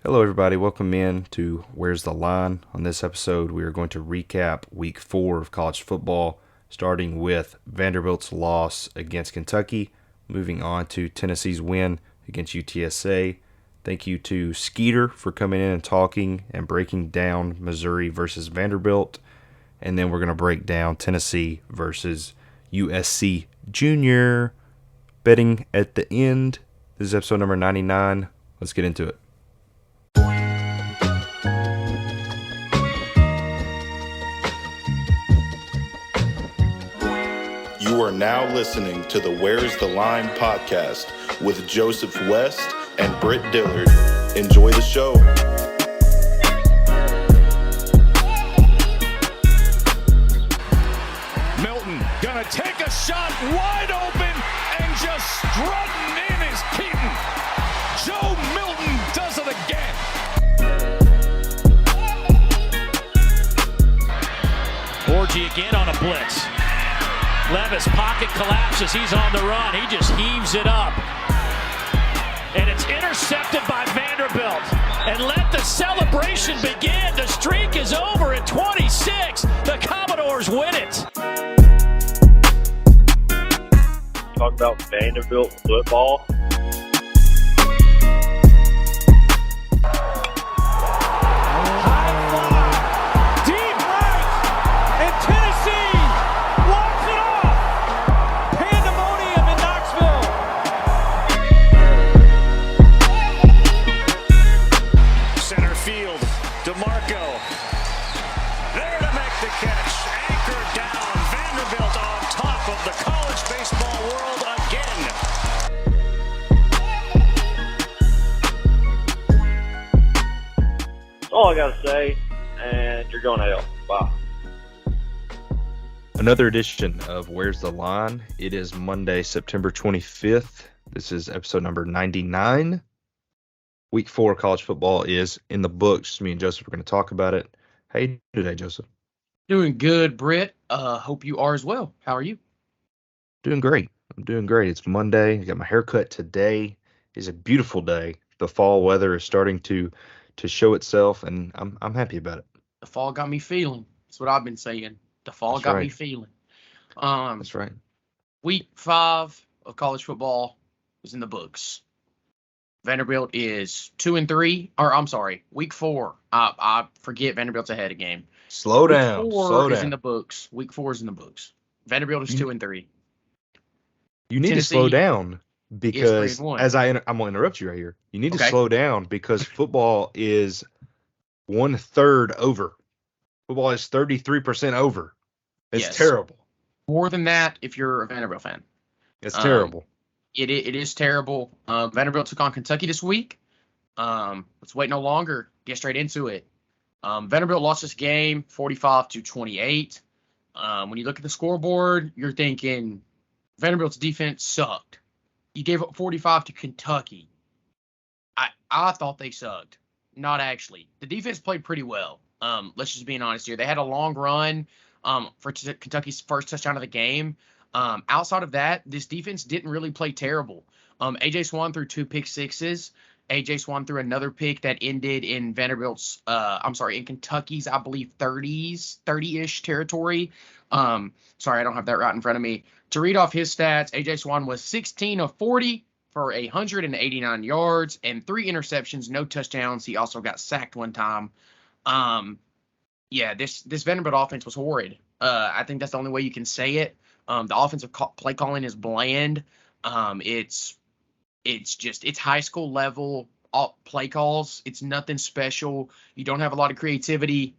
Hello, everybody. Welcome in to Where's the Line? On this episode, we are going to recap week 4 of college football, starting with Vanderbilt's loss against Kentucky, moving on to Tennessee's win against UTSA. Thank you to Skeeter for coming in and talking and breaking down Missouri versus Vanderbilt. And then we're going to break down Tennessee versus USC Junior. Betting at the end. This is episode number 99. Let's get into it. You are now listening to the Where's the Line podcast with Joseph West and Britt Dillard. Enjoy the show. Milton gonna take a shot wide open and just strutting in is Keaton. Joe Milton does it again. Orgy again on a blitz. Levis pocket collapses. He's on the run. He just heaves it up. And it's intercepted by Vanderbilt. And let the celebration begin. The streak is over at 26. The Commodores win it. Talk about Vanderbilt football. All I gotta say, and you're going to hell. Bye. Another edition of Where's the Line? It is Monday, September 25th. This is episode number 99. Week 4 college football is in the books. Me and Joseph are going to talk about it. How you doing today, Joseph? Doing good, Britt. Hope you are as well. How are you? Doing great. I'm doing great. It's Monday. I got my hair cut today. It's a beautiful day. The fall weather is starting to show itself, and I'm happy about it. The fall got me feeling. That's what I've been saying. The fall That's got right. me feeling. That's right. Week 5 of college football is in the books. Vanderbilt is 2-3, or I'm sorry, week 4. I forget Vanderbilt's ahead of game. Slow Week down. 4 Slow is down. in the books. Week 4 is in the books. Vanderbilt is 2-3. You need Tennessee to slow down because 3-1. I'm going to interrupt you right here. You need to Okay. slow down because football is 1/3 over. Football is 33% over. It's Yes. terrible. More than that if you're a Vanderbilt fan. It's terrible. It is terrible. Vanderbilt took on Kentucky this week. Let's wait no longer. Get straight into it. Vanderbilt lost this game 45-28. When you look at the scoreboard, you're thinking Vanderbilt's defense sucked. You gave up 45 to Kentucky. I thought they sucked. Not actually. The defense played pretty well. Let's just be honest here. They had a long run for Kentucky's first touchdown of the game. Outside of that, this defense didn't really play terrible. A.J. Swan threw 2 pick sixes. A.J. Swan threw another pick that ended in in Kentucky's, I believe, 30-ish territory. Sorry, I don't have that right in front of me. To read off his stats, A.J. Swan was 16 of 40 for 189 yards and 3 interceptions, no touchdowns. He also got sacked one time. This Vanderbilt offense was horrid. I think that's the only way you can say it. The offensive play calling is bland. It's high school level play calls. It's nothing special. You don't have a lot of creativity.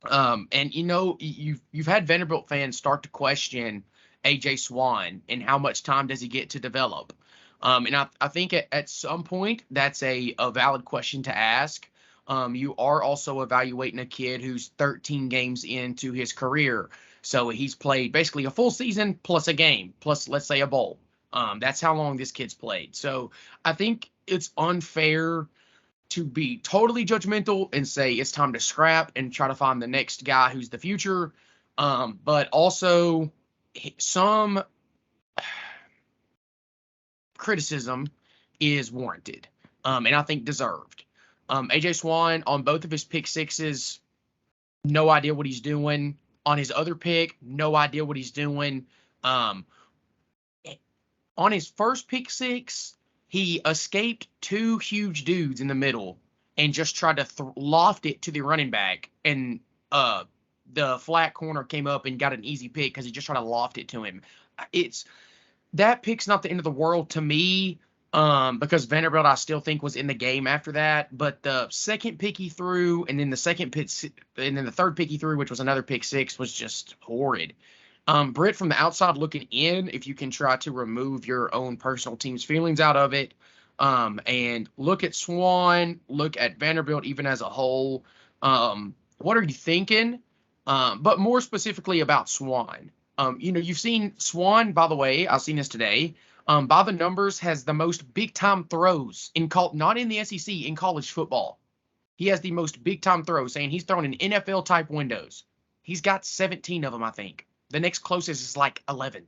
And you've had Vanderbilt fans start to question A.J. Swan and how much time does he get to develop. And I think at some point that's a valid question to ask. You are also evaluating a kid who's 13 games into his career. So he's played basically a full season plus a game, plus let's say a bowl. That's how long this kid's played. So I think it's unfair to be totally judgmental and say it's time to scrap and try to find the next guy who's the future. But also some criticism is warranted, and I think deserved. AJ Swan on both of his pick sixes, no idea what he's doing. On his other pick, no idea what he's doing. Um, on his first pick six, he escaped two huge dudes in the middle and just tried to loft it to the running back. And the flat corner came up and got an easy pick because he just tried to loft it to him. That pick's not the end of the world to me, because Vanderbilt I still think was in the game after that. But the second pick he threw, and then the third pick he threw, which was another pick six, was just horrid. Britt, from the outside looking in, if you can try to remove your own personal team's feelings out of it, and look at Swan, look at Vanderbilt even as a whole, what are you thinking? But more specifically about Swan. You've seen Swan, by the way, I've seen this today, by the numbers, has the most big-time throws not in the SEC, in college football. He has the most big-time throws, saying he's throwing in NFL-type windows. He's got 17 of them, I think. The next closest is like 11.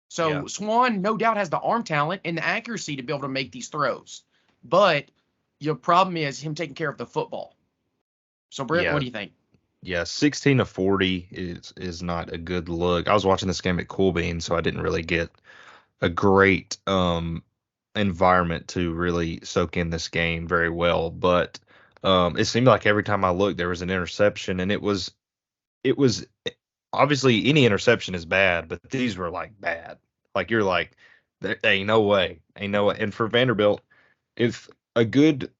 So Yeah. Swan, no doubt, has the arm talent and the accuracy to be able to make these throws. But your problem is him taking care of the football. So, Brett, what do you think? Yeah, 16 to 40 is not a good look. I was watching this game at Cool Bean, so I didn't really get a great environment to really soak in this game very well. But it seemed like every time I looked, there was an interception, and it was obviously any interception is bad, but these were like bad. Like you're like, there ain't no way, ain't no way. And for Vanderbilt, if a good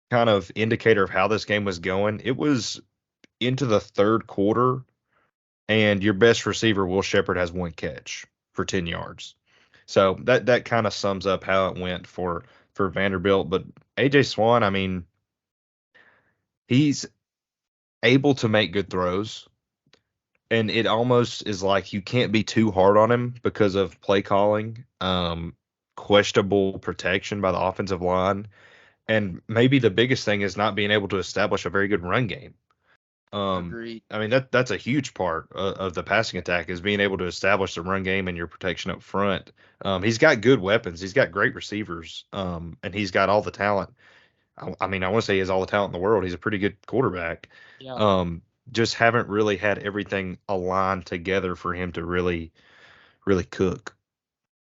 kind of indicator of how this game was going, it was into the third quarter, and your best receiver, Will Shepherd, has one catch for 10 yards. So that kind of sums up how it went for Vanderbilt. But AJ Swan, I mean, he's able to make good throws, and it almost is like you can't be too hard on him because of play calling, questionable protection by the offensive line, and maybe the biggest thing is not being able to establish a very good run game. Agreed. I mean, that's a huge part of the passing attack, is being able to establish the run game and your protection up front. He's got good weapons. He's got great receivers. And he's got all the talent. I mean, I want to say he has all the talent in the world. He's a pretty good quarterback. Yeah. Just haven't really had everything aligned together for him to really, really cook.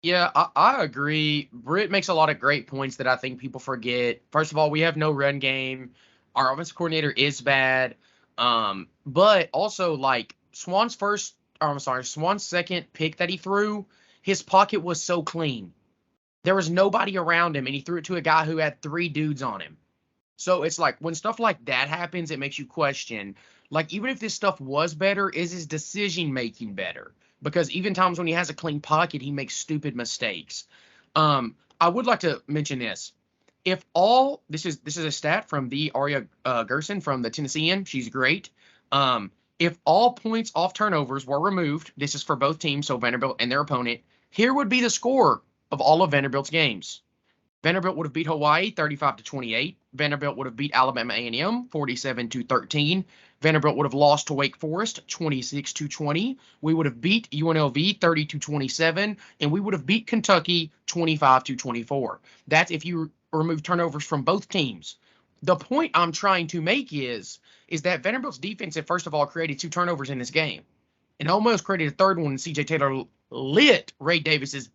Yeah, I agree. Britt makes a lot of great points that I think people forget. First of all, we have no run game. Our offensive coordinator is bad. But also, like, Swan's second pick that he threw, his pocket was so clean. There was nobody around him, and he threw it to a guy who had three dudes on him. So it's like, when stuff like that happens, it makes you question, like, even if this stuff was better, is his decision making better? Because even times when he has a clean pocket, he makes stupid mistakes. I would like to mention this. This is a stat from the Aria Gerson from the Tennessean. She's great. If all points off turnovers were removed, this is for both teams, so Vanderbilt and their opponent, here would be the score of all of Vanderbilt's games. Vanderbilt would have beat Hawaii 35-28. Vanderbilt would have beat Alabama A&M 47-13. Vanderbilt would have lost to Wake Forest 26-20. We would have beat UNLV 30-27, and we would have beat Kentucky 25-24. That's if you remove turnovers from both teams. The point I'm trying to make is that Vanderbilt's defense had, first of all, created two turnovers in this game, and almost created a third one, and C.J. Taylor lit Ray Davis's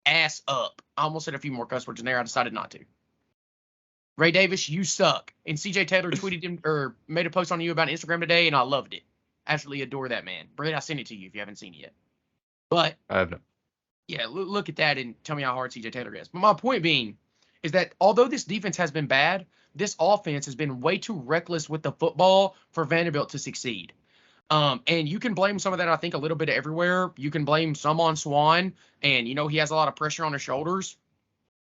ass up. I almost said a few more cuss words in there. I decided not to. Ray Davis, you suck. And C.J. Taylor tweeted him or made a post on you about Instagram today, and I loved it. Absolutely adore that man. Brett, I sent it to you if you haven't seen it yet. But I have no. Yeah, look at that and tell me how hard C.J. Taylor is. But my point being is that although this defense has been bad, this offense has been way too reckless with the football for Vanderbilt to succeed. And you can blame some of that, I think, a little bit everywhere. You can blame some on Swan, and, he has a lot of pressure on his shoulders.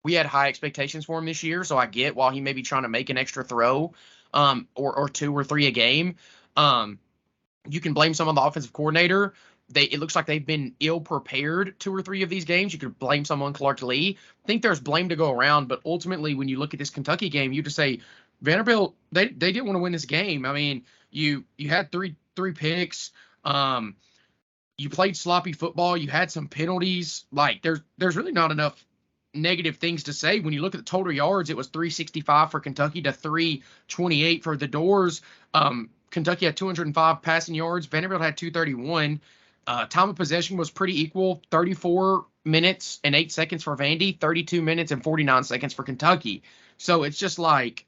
We had high expectations for him this year, so I get while he may be trying to make an extra throw, or two or three a game. You can blame some on the offensive coordinator. It looks like they've been ill-prepared 2 or 3 of these games. You could blame some on Clark Lee. I think there's blame to go around, but ultimately, when you look at this Kentucky game, you just say, Vanderbilt, they didn't want to win this game. I mean, you had three picks. You played sloppy football. You had some penalties. Like, there's really not enough negative things to say. When you look at the total yards, it was 365 for Kentucky to 328 for the Doors. Kentucky had 205 passing yards. Vanderbilt had 231. Time of possession was pretty equal, 34 minutes and 8 seconds for Vandy, 32 minutes and 49 seconds for Kentucky. So it's just like,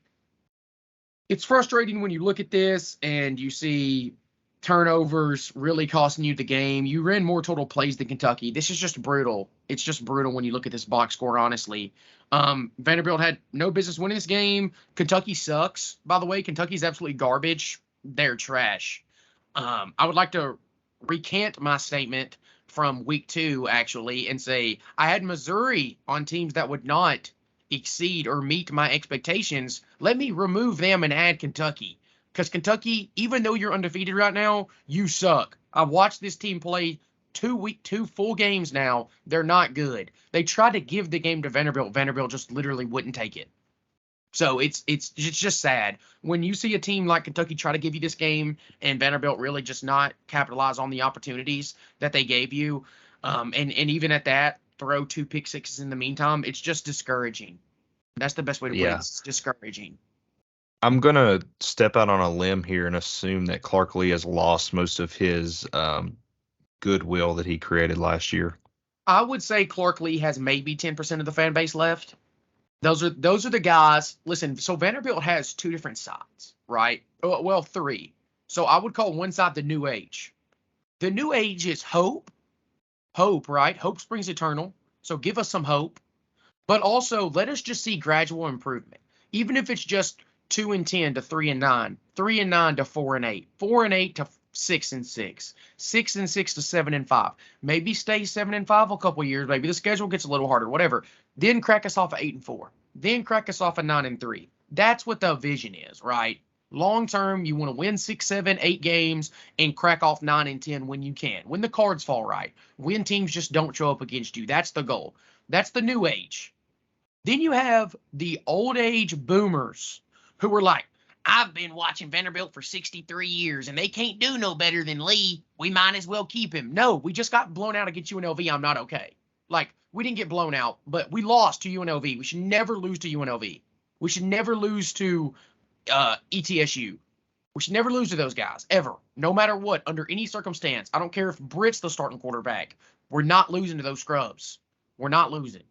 it's frustrating when you look at this and you see turnovers really costing you the game. You ran more total plays than Kentucky. This is just brutal. It's just brutal when you look at this box score, honestly. Vanderbilt had no business winning this game. Kentucky sucks, by the way. Kentucky's absolutely garbage. They're trash. I would like to recant my statement from week 2, actually, and say I had Missouri on teams that would not exceed or meet my expectations. Let me remove them and add Kentucky. Because Kentucky, even though you're undefeated right now, you suck. I've watched this team play 2 full games now. They're not good. They tried to give the game to Vanderbilt. Vanderbilt just literally wouldn't take it. So it's just sad when you see a team like Kentucky try to give you this game and Vanderbilt really just not capitalize on the opportunities that they gave you. And even at that, throw 2 pick sixes in the meantime. It's just discouraging. That's the best way to put it. It's discouraging. I'm going to step out on a limb here and assume that Clark Lee has lost most of his goodwill that he created last year. I would say Clark Lee has maybe 10% of the fan base left. Those are the guys. Listen, so Vanderbilt has 2 different sides, right? Well, 3. So I would call one side the New Age. The New Age is hope. Hope, right? Hope springs eternal. So give us some hope. But also, let us just see gradual improvement. Even if it's just 2-10 to 3-9, 3-9 to 4-8, 4-8 to 6-6, 6-6 to 7-5. Maybe stay 7-5 a couple years. Maybe the schedule gets a little harder, whatever. Then crack us off at 8-4. Then crack us off at 9-3. That's what the vision is, right? Long term, you want to win 6, 7, 8 games and crack off 9 and 10 when you can. When the cards fall right. When teams just don't show up against you. That's the goal. That's the New Age. Then you have the old age boomers who were like, I've been watching Vanderbilt for 63 years, and they can't do no better than Lee. We might as well keep him. No, we just got blown out against UNLV. I'm not okay. Like, we didn't get blown out, but we lost to UNLV. We should never lose to UNLV. We should never lose to ETSU. We should never lose to those guys, ever. No matter what, under any circumstance. I don't care if Britt's the starting quarterback. We're not losing to those scrubs. We're not losing.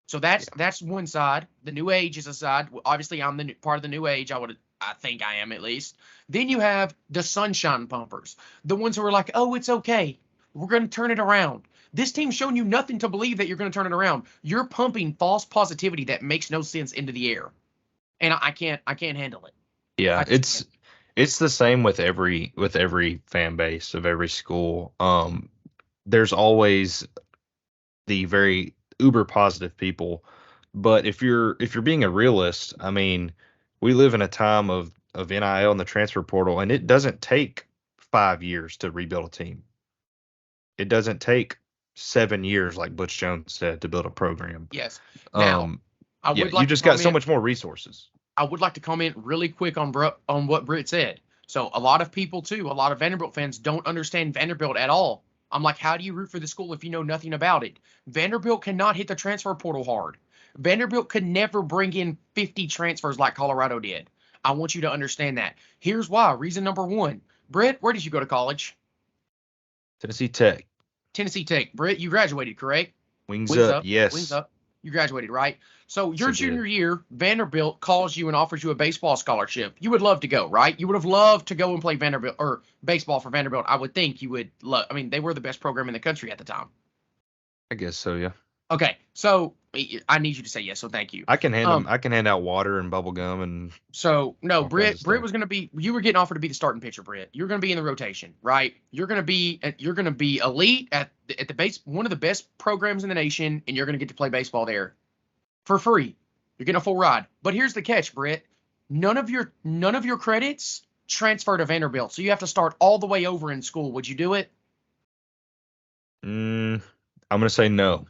So that's one side. The New Age is a side. Obviously, I'm the part of the New Age. I think I am, at least. Then you have the sunshine pumpers, the ones who are like, oh, it's okay. We're going to turn it around. This team's shown you nothing to believe that you're going to turn it around. You're pumping false positivity that makes no sense into the air, and I can't handle it. Yeah, it's the same with every fan base of every school. There's always the very uber positive people, but if you're being a realist, I mean, we live in a time of NIL and the transfer portal, and it doesn't take 5 years to rebuild a team. It doesn't take 7 years, like Butch Jones said, to build a program. Yes. Now, you just got so much more resources. I would like to comment really quick on what Britt said. So a lot of people, too, a lot of Vanderbilt fans don't understand Vanderbilt at all. I'm like, how do you root for the school if you know nothing about it? Vanderbilt cannot hit the transfer portal hard. Vanderbilt could never bring in 50 transfers like Colorado did. I want you to understand that. Here's why. Reason number 1. Britt, where did you go to college? Tennessee Tech. Tennessee Tech. Britt, you graduated, correct? Wings up, yes. Wings up. You graduated, right? So your junior year, Vanderbilt calls you and offers you a baseball scholarship. You would love to go, right? You would have loved to go and play Vanderbilt or baseball for Vanderbilt. I would think you would love. I mean, they were the best program in the country at the time. I guess so, yeah. Okay, so I need you to say yes. So thank you. I can hand out water and bubble gum and. So no, Britt was going to be. You were getting offered to be the starting pitcher, Britt. You're going to be in the rotation, right? You're going to be elite at the base, one of the best programs in the nation, and you're going to get to play baseball there for free. You're getting a full ride. But here's the catch, Britt. None of your credits transfer to Vanderbilt, so you have to start all the way over in school. Would you do it? I'm going to say no.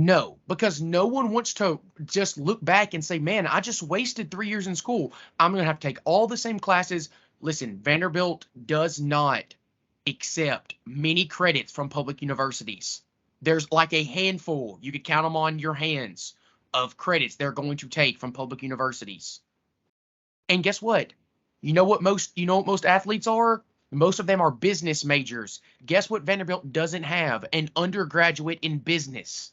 No, because no one wants to just look back and say, man, I just wasted 3 years in school. I'm going to have to take all the same classes. Listen, Vanderbilt does not accept many credits from public universities. There's like a handful, you could count them on your hands, of credits they're going to take from public universities. And guess what? You know what most athletes are? Most of them are business majors. Guess what Vanderbilt doesn't have? An undergraduate in business.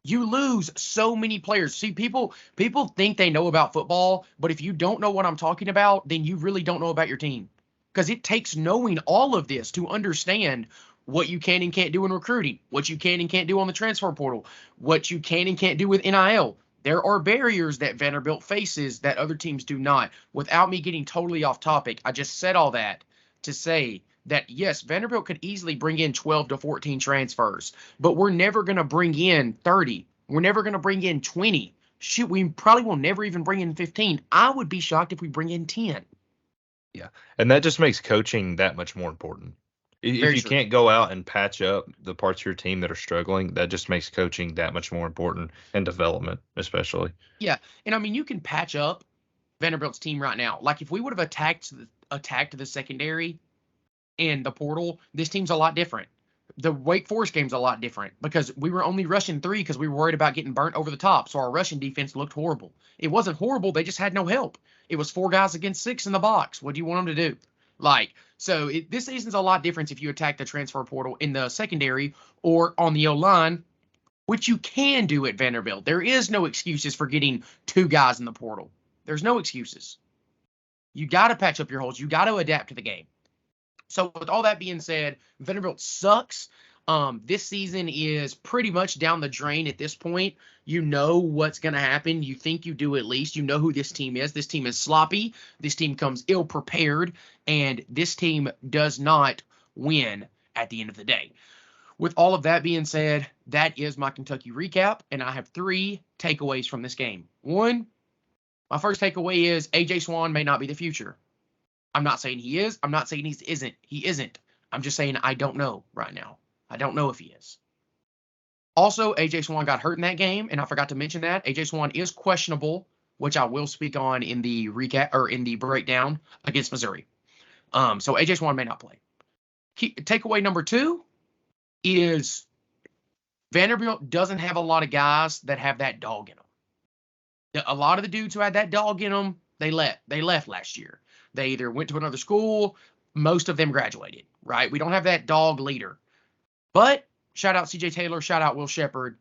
You lose so many players. See, people think they know about football, but if you don't know what I'm talking about, then you really don't know about your team. Because it takes knowing all of this to understand what you can and can't do in recruiting, what you can and can't do on the transfer portal, what you can and can't do with NIL. There are barriers that Vanderbilt faces that other teams do not. Without me getting totally off topic, I just said all that to say that yes, Vanderbilt could easily bring in 12 to 14 transfers, but we're never going to bring in 30. We're never going to bring in 20. Shoot, we probably will never even bring in 15. I would be shocked if we bring in 10. Yeah. And that just makes coaching that much more important. If Very you true. can't go out and patch up the parts of your team that are struggling, that just makes coaching that much more important and development, especially. Yeah, and I mean you can patch up Vanderbilt's team right now. Like if we would have attacked the secondary and the portal, this team's a lot different. The Wake Forest game's a lot different because we were only rushing 3 because we were worried about getting burnt over the top. So our rushing defense looked horrible. It wasn't horrible. They just had no help. It was 4 guys against 6 in the box. What do you want them to do? This season's a lot different if you attack the transfer portal in the secondary or on the O-line, which you can do at Vanderbilt. There is no excuses for getting 2 guys in the portal. There's no excuses. You got to patch up your holes. You got to adapt to the game. So with all that being said, Vanderbilt sucks. This season is pretty much down the drain at this point. You know what's going to happen. You think you do at least. You know who this team is. This team is sloppy. This team comes ill-prepared. And this team does not win at the end of the day. With all of that being said, that is my Kentucky recap. And I have 3 takeaways from this game. 1, my first takeaway is A.J. Swan may not be the future. I'm not saying he is. I'm not saying he isn't. He isn't. I'm just saying I don't know right now. I don't know if he is. Also, A.J. Swan got hurt in that game, and I forgot to mention that. A.J. Swan is questionable, which I will speak on in the recap or in the breakdown against Missouri. So A.J. Swan may not play. Takeaway number 2 is Vanderbilt doesn't have a lot of guys that have that dog in them. A lot of the dudes who had that dog in them, they left last year. They either went to another school, most of them graduated, right? We don't have that dog leader. But shout out CJ Taylor, shout out Will Shepard,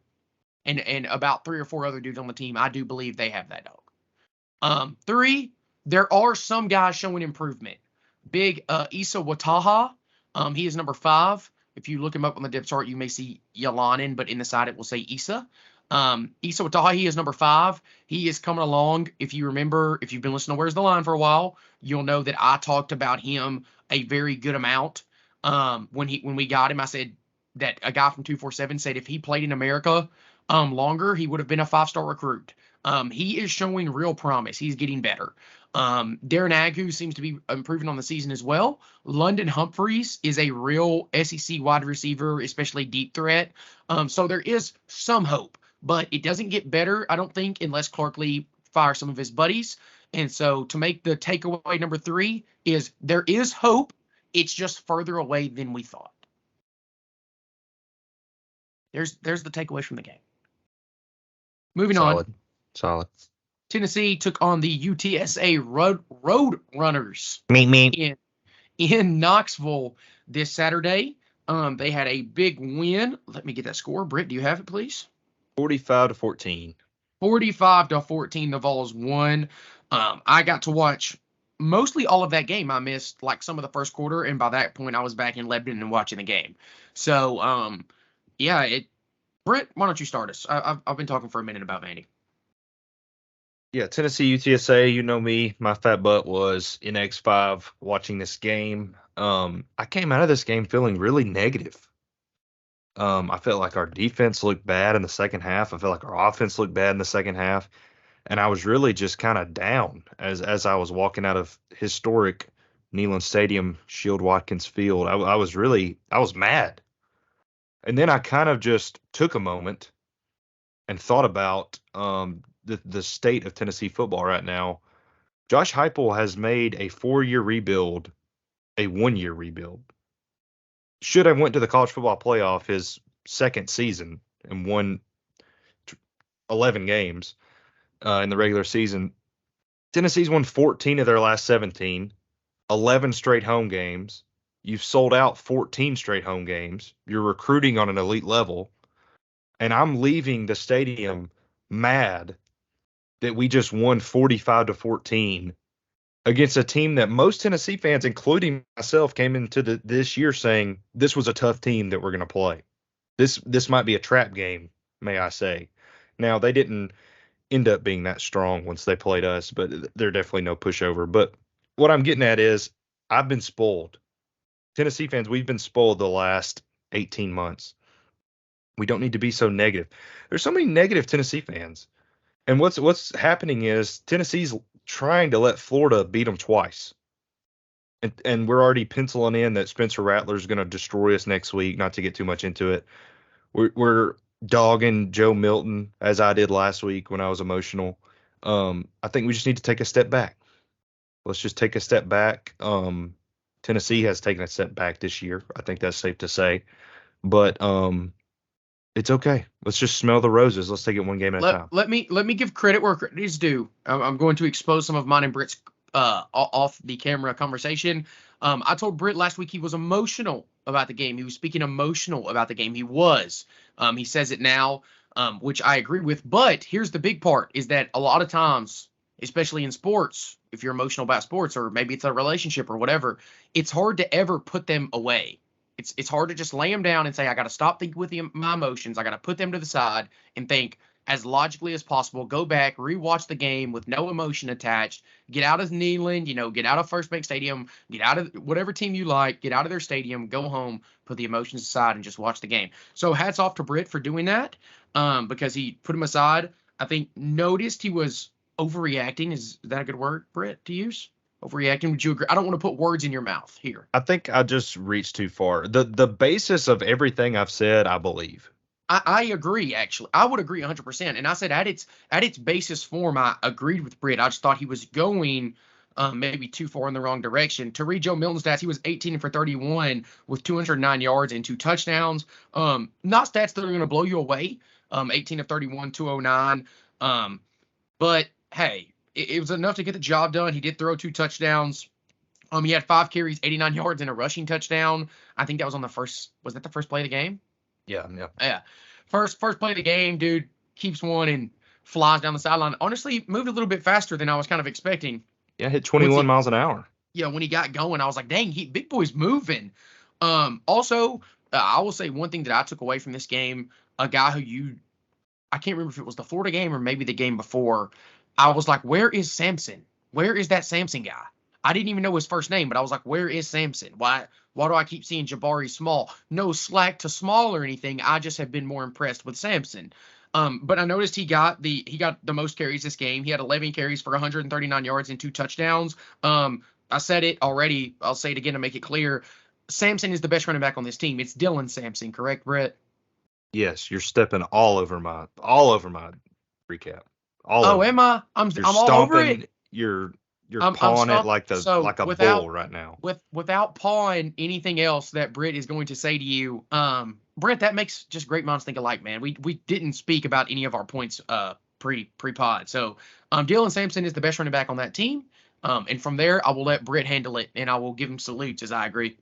and about 3 or 4 other dudes on the team. I do believe they have that dog. 3, there are some guys showing improvement. Big Issa Wataha, he is number 5. If you look him up on the depth chart, you may see Yalanin, but in the side it will say Issa. Issa Wataha, he is number 5. He is coming along. If you remember, if you've been listening to Where's the Line for a while, you'll know that I talked about him a very good amount. When we got him, I said that a guy from 247 said if he played in America longer, he would have been a 5-star recruit. He is showing real promise. He's getting better. Darren Agu seems to be improving on the season as well. London Humphreys is a real SEC wide receiver, especially deep threat. So there is some hope, but it doesn't get better, I don't think, unless Clark Lee fires some of his buddies. And so to make the takeaway number 3 is there is hope. It's just further away than we thought. There's the takeaway from the game. Moving on. Solid. Tennessee took on the UTSA Road Runners Me. in Knoxville this Saturday. They had a big win. Let me get that score. Britt, do you have it, please? 45-14. 45-14, the Vols won. I got to watch mostly all of that game. I missed like some of the first quarter, and by that point, I was back in Lebanon and watching the game. So, Britt, why don't you start us? I've been talking for a minute about Vandy. Yeah, Tennessee UTSA, you know me. My fat butt was in X5 watching this game. I came out of this game feeling really negative. I felt like our defense looked bad in the second half. I felt like our offense looked bad in the second half. And I was really just kind of down as I was walking out of historic Neyland Stadium, Shield Watkins Field. I was mad. And then I kind of just took a moment and thought about the state of Tennessee football right now. Josh Heupel has made a 4-year rebuild a 1-year rebuild. Should have went to the college football playoff his second season and won 11 games in the regular season. Tennessee's won 14 of their last 17, 11 straight home games. You've sold out 14 straight home games. You're recruiting on an elite level. And I'm leaving the stadium mad that we just won 45-14 against a team that most Tennessee fans, including myself, came into this year saying this was a tough team that we're going to play. This might be a trap game, may I say. Now, they didn't end up being that strong once they played us, but they're definitely no pushover. But what I'm getting at is I've been spoiled. Tennessee fans, we've been spoiled the last 18 months. We don't need to be so negative. There's so many negative Tennessee fans. And what's happening is Tennessee's trying to let Florida beat them twice. And we're already penciling in that Spencer Rattler's going to destroy us next week, not to get too much into it. We're dogging Joe Milton, as I did last week when I was emotional. I think we just need to take a step back. Let's just take a step back. Tennessee has taken a step back this year. I think that's safe to say. But it's okay. Let's just smell the roses. Let's take it one game at a time. Let me give credit where credit is due. I'm going to expose some of mine and Britt's off the camera conversation. I told Britt last week he was emotional about the game. He was speaking emotional about the game. He was. He says it now, which I agree with. But here's the big part: is that a lot of times, especially in sports, if you're emotional about sports, or maybe it's a relationship or whatever, it's hard to ever put them away. It's hard to just lay them down and say, I got to stop thinking with my emotions. I got to put them to the side and think as logically as possible. Go back, rewatch the game with no emotion attached. Get out of Neyland, get out of First Bank Stadium, get out of whatever team you like, get out of their stadium, go home, put the emotions aside, and just watch the game. So hats off to Britt for doing that, because he put him aside. I think noticed he was overreacting. Is that a good word, Britt, to use? Overreacting? Would you agree? I don't want to put words in your mouth here. I think I just reached too far. The basis of everything I've said, I believe. I agree, actually. I would agree 100%. And I said at its basis form, I agreed with Britt. I just thought he was going maybe too far in the wrong direction. To read Joe Milton's stats, he was 18 for 31 with 209 yards and 2 touchdowns. Not stats that are going to blow you away. 18 of 31, 209. But, hey, it was enough to get the job done. He did throw 2 touchdowns. He had 5 carries, 89 yards, and a rushing touchdown. I think that was on the first – was that the first play of the game? Yeah. First play of the game, dude keeps one and flies down the sideline. Honestly, moved a little bit faster than I was kind of expecting. Yeah, hit 21 miles an hour. Yeah, when he got going, I was like, dang, big boy's moving. Also, I will say one thing that I took away from this game, a guy who I can't remember if it was the Florida game or maybe the game before. I was like, where is Samson? Where is that Samson guy? I didn't even know his first name, but I was like, where is Samson? Why do I keep seeing Jabari Small? No slack to Small or anything. I just have been more impressed with Samson. But I noticed he got the most carries this game. He had 11 carries for 139 yards and 2 touchdowns. I said it already. I'll say it again to make it clear. Samson is the best running back on this team. It's Dylan Sampson, correct, Brett? Yes, you're stepping all over my recap. Am I? I'm all over it. You're pawing it like a bull right now. Without pawing anything else that Britt is going to say to you, Britt, that makes just great minds think alike, man. We didn't speak about any of our points pre-pod. So Dylan Sampson is the best running back on that team. And from there, I will let Britt handle it, and I will give him salutes as I agree.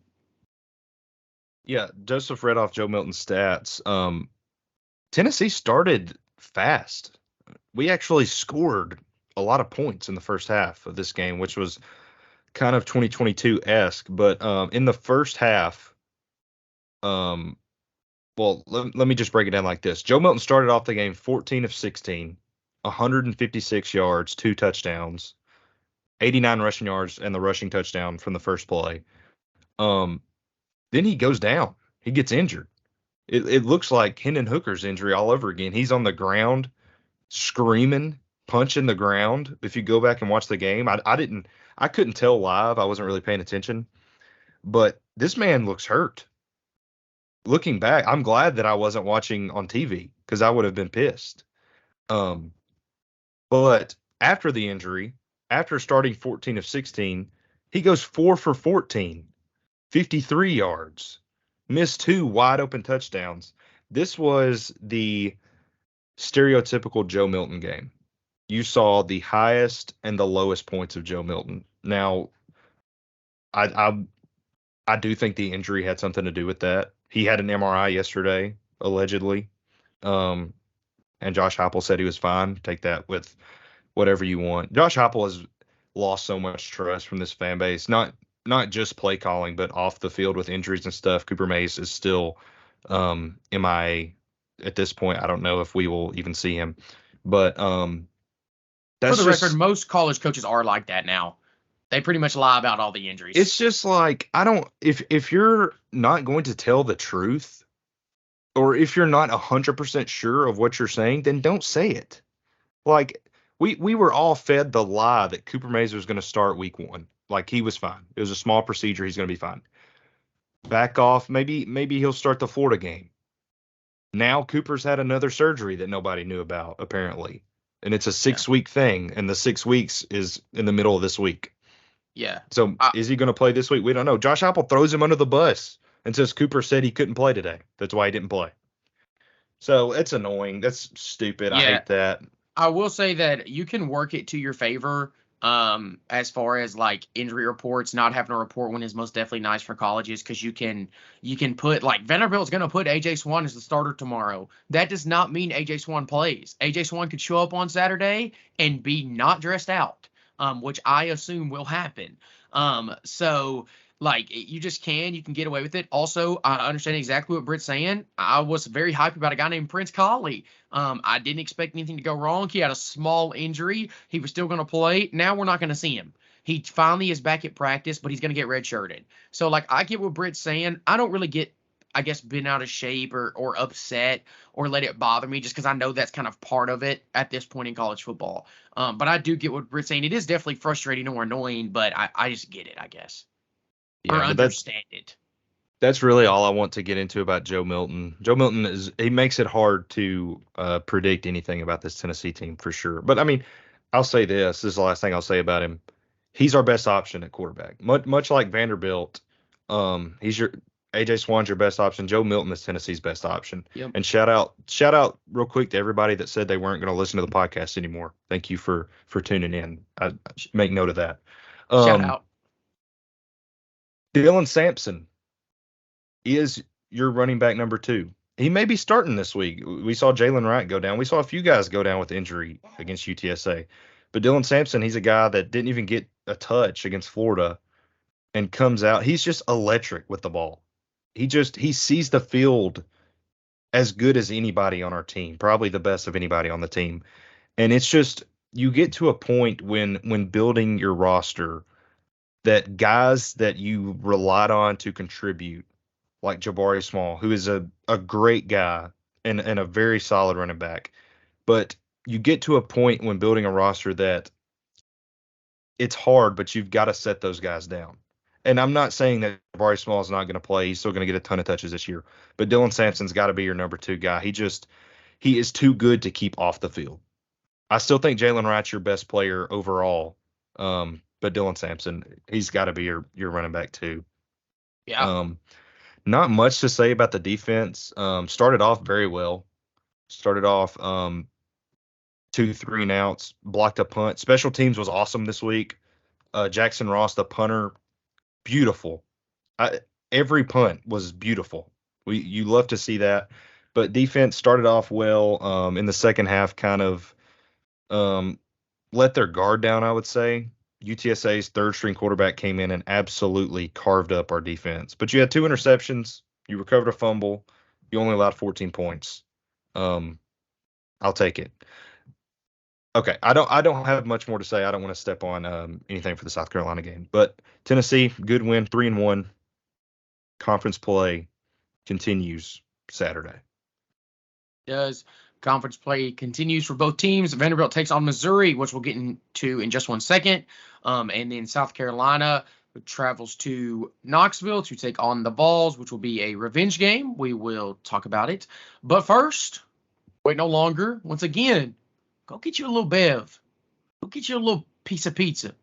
Yeah, Joseph read off Joe Milton's stats. Tennessee started fast. We actually scored a lot of points in the first half of this game, which was kind of 2022-esque. But in the first half, let me just break it down like this. Joe Milton started off the game 14 of 16, 156 yards, 2 touchdowns, 89 rushing yards, and the rushing touchdown from the first play. Then he goes down. He gets injured. It looks like Hendon Hooker's injury all over again. He's on the ground screaming, punching the ground. If you go back and watch the game, I couldn't tell live. I wasn't really paying attention. But this man looks hurt. Looking back, I'm glad that I wasn't watching on TV because I would have been pissed. But after the injury, after starting 14 of 16, he goes 4 for 14. 53 yards, missed 2 wide open touchdowns. This was the stereotypical Joe Milton game. You saw the highest and the lowest points of Joe Milton. Now, I I do think the injury had something to do with that. He had an MRI yesterday, allegedly. Um, and Josh Heupel said he was fine. Take that with whatever you want. Josh Heupel has lost so much trust from this fan base, not just play calling, but off the field with injuries and stuff. Cooper Mays is still MIA at this point. I don't know if we will even see him, but For that's the record, just most college coaches are like that now. They pretty much lie about all the injuries. it's just like I don't if you're not going to tell the truth or if you're not 100% sure of what you're saying, then don't say it. Like we were all fed the lie that Cooper Mays was going to start week 1. Like he was fine. It was a small procedure. He's going to be fine. Back off. Maybe he'll start the Florida game. Now Cooper's had another surgery that nobody knew about apparently, and it's a 6-week thing, and the 6 weeks is in the middle of this week. Yeah. So is he going to play this week? We don't know. Josh Heupel throws him under the bus and says Cooper said he couldn't play today. That's why he didn't play. So it's annoying. That's stupid. I hate that. I will say that you can work it to your favor as far as like injury reports, not having a report when is most definitely nice for colleges because you can put like Vanderbilt's going to put AJ Swan as the starter tomorrow. That does not mean AJ Swan plays. AJ Swan could show up on Saturday and be not dressed out, which I assume will happen. So like you can get away with it. Also, I understand exactly what Britt's saying. I was very hyped about a guy named Prince Colley. I didn't expect anything to go wrong. He had a small injury. He was still going to play. Now we're not going to see him. He finally is back at practice, but he's going to get redshirted. So like I get what Britt's saying. I don't really get, I guess, bent out of shape or upset or let it bother me just because I know that's kind of part of it at this point in college football. But I do get what Britt's saying. It is definitely frustrating or annoying, but I just get it, I guess. Yeah, or understand it. That's really all I want to get into about Joe Milton. Joe Milton he makes it hard to predict anything about this Tennessee team for sure. But I mean, I'll say this. This is the last thing I'll say about him. He's our best option at quarterback. Much like Vanderbilt, he's your AJ Swan's your best option. Joe Milton is Tennessee's best option. Yep. And shout out real quick to everybody that said they weren't going to listen to the podcast anymore. Thank you for tuning in. I make note of that. Shout out. Dylan Sampson is your running back number 2. He may be starting this week. We saw Jalen Wright go down. We saw a few guys go down with injury against UTSA. But Dylan Sampson, he's a guy that didn't even get a touch against Florida and comes out. He's just electric with the ball. He sees the field as good as anybody on our team, probably the best of anybody on the team. And it's just you get to a point when building your roster that guys that you relied on to contribute, like Jabari Small, who is a great guy and a very solid running back. But you get to a point when building a roster that it's hard, but you've got to set those guys down. And I'm not saying that Jabari Small is not going to play. He's still going to get a ton of touches this year. But Dylan Sampson's got to be your number 2 guy. He is too good to keep off the field. I still think Jalen Wright's your best player overall. But Dylan Sampson, he's got to be your running back too. Yeah. Not much to say about the defense. Started off very well. Started off 2 3-and-outs, blocked a punt. Special teams was awesome this week. Jackson Ross, the punter, beautiful. Every punt was beautiful. You love to see that. But defense started off well. In the second half, kind of let their guard down, I would say. UTSA's third-string quarterback came in and absolutely carved up our defense. But you had 2 interceptions. You recovered a fumble. You only allowed 14 points. I'll take it. Okay, I don't have much more to say. I don't want to step on anything for the South Carolina game. But Tennessee, good win, 3-1. Conference play continues Saturday. Does. Conference play continues for both teams. Vanderbilt takes on Missouri, which we'll get into in just one second. And then South Carolina travels to Knoxville to take on the Vols, which will be a revenge game. We will talk about it. But first, wait no longer. Once again, go get you a little bev. Go get you a little piece of pizza.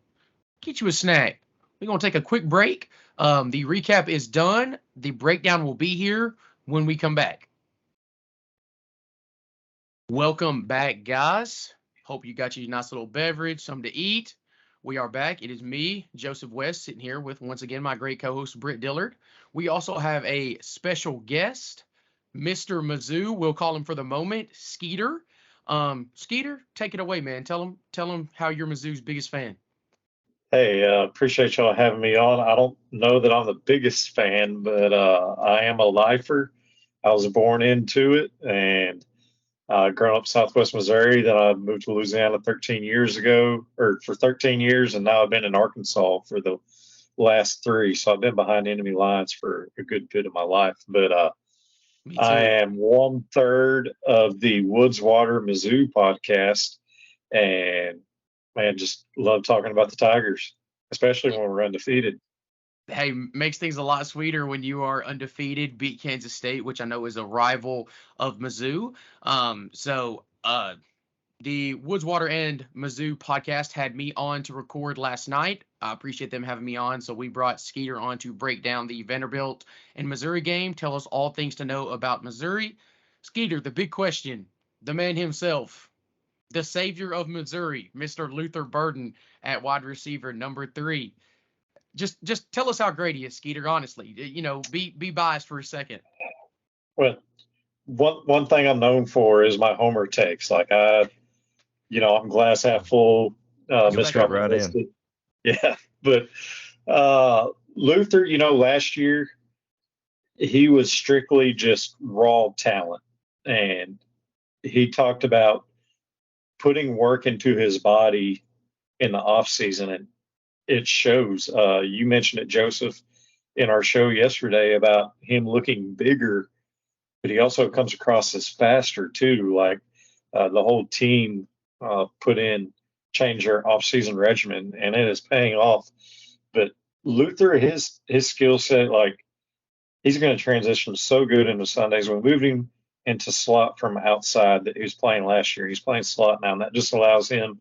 Get you a snack. We're going to take a quick break. The recap is done. The breakdown will be here when we come back. Welcome back, guys. Hope you got your nice little beverage, something to eat. We are back. It is me, Joseph West, sitting here with, once again, my great co-host, Britt Dillard. We also have a special guest, Mr. Mizzou. We'll call him for the moment, Skeeter. Skeeter, take it away, man. Tell him how you're Mizzou's biggest fan. Hey, appreciate y'all having me on. I don't know that I'm the biggest fan, but I am a lifer. I was born into it, and growing up in Southwest Missouri. Then I moved to Louisiana 13 years ago, or for 13 years, and now I've been in Arkansas for the last 3. So I've been behind enemy lines for a good bit of my life. But Me too. I am 1/3 of the Woodswater Mizzou podcast, and man, just love talking about the Tigers, especially when we're undefeated. Hey, makes things a lot sweeter when you are undefeated, beat Kansas State, which I know is a rival of Mizzou. The Woodswater and Mizzou podcast had me on to record last night. I appreciate them having me on. So we brought Skeeter on to break down the Vanderbilt and Missouri game, tell us all things to know about Missouri. Skeeter, the big question, the man himself, the savior of Missouri, Mr. Luther Burden at wide receiver number 3. Just tell us how great he is, Skeeter, honestly. You know, be biased for a second. Well, one thing I'm known for is my homer takes. Like I'm glass half full. Mr. Fit right in. Optimistic. Yeah, but Luther, last year he was strictly just raw talent, and he talked about putting work into his body in the off season, and it shows. You mentioned it, Joseph, in our show yesterday about him looking bigger, but he also comes across as faster too. Like the whole team change their off-season regimen, and it is paying off. But Luther, his skill set, like he's going to transition so good into Sundays. We moved him into slot from outside that he was playing last year. He's playing slot now, and that just allows him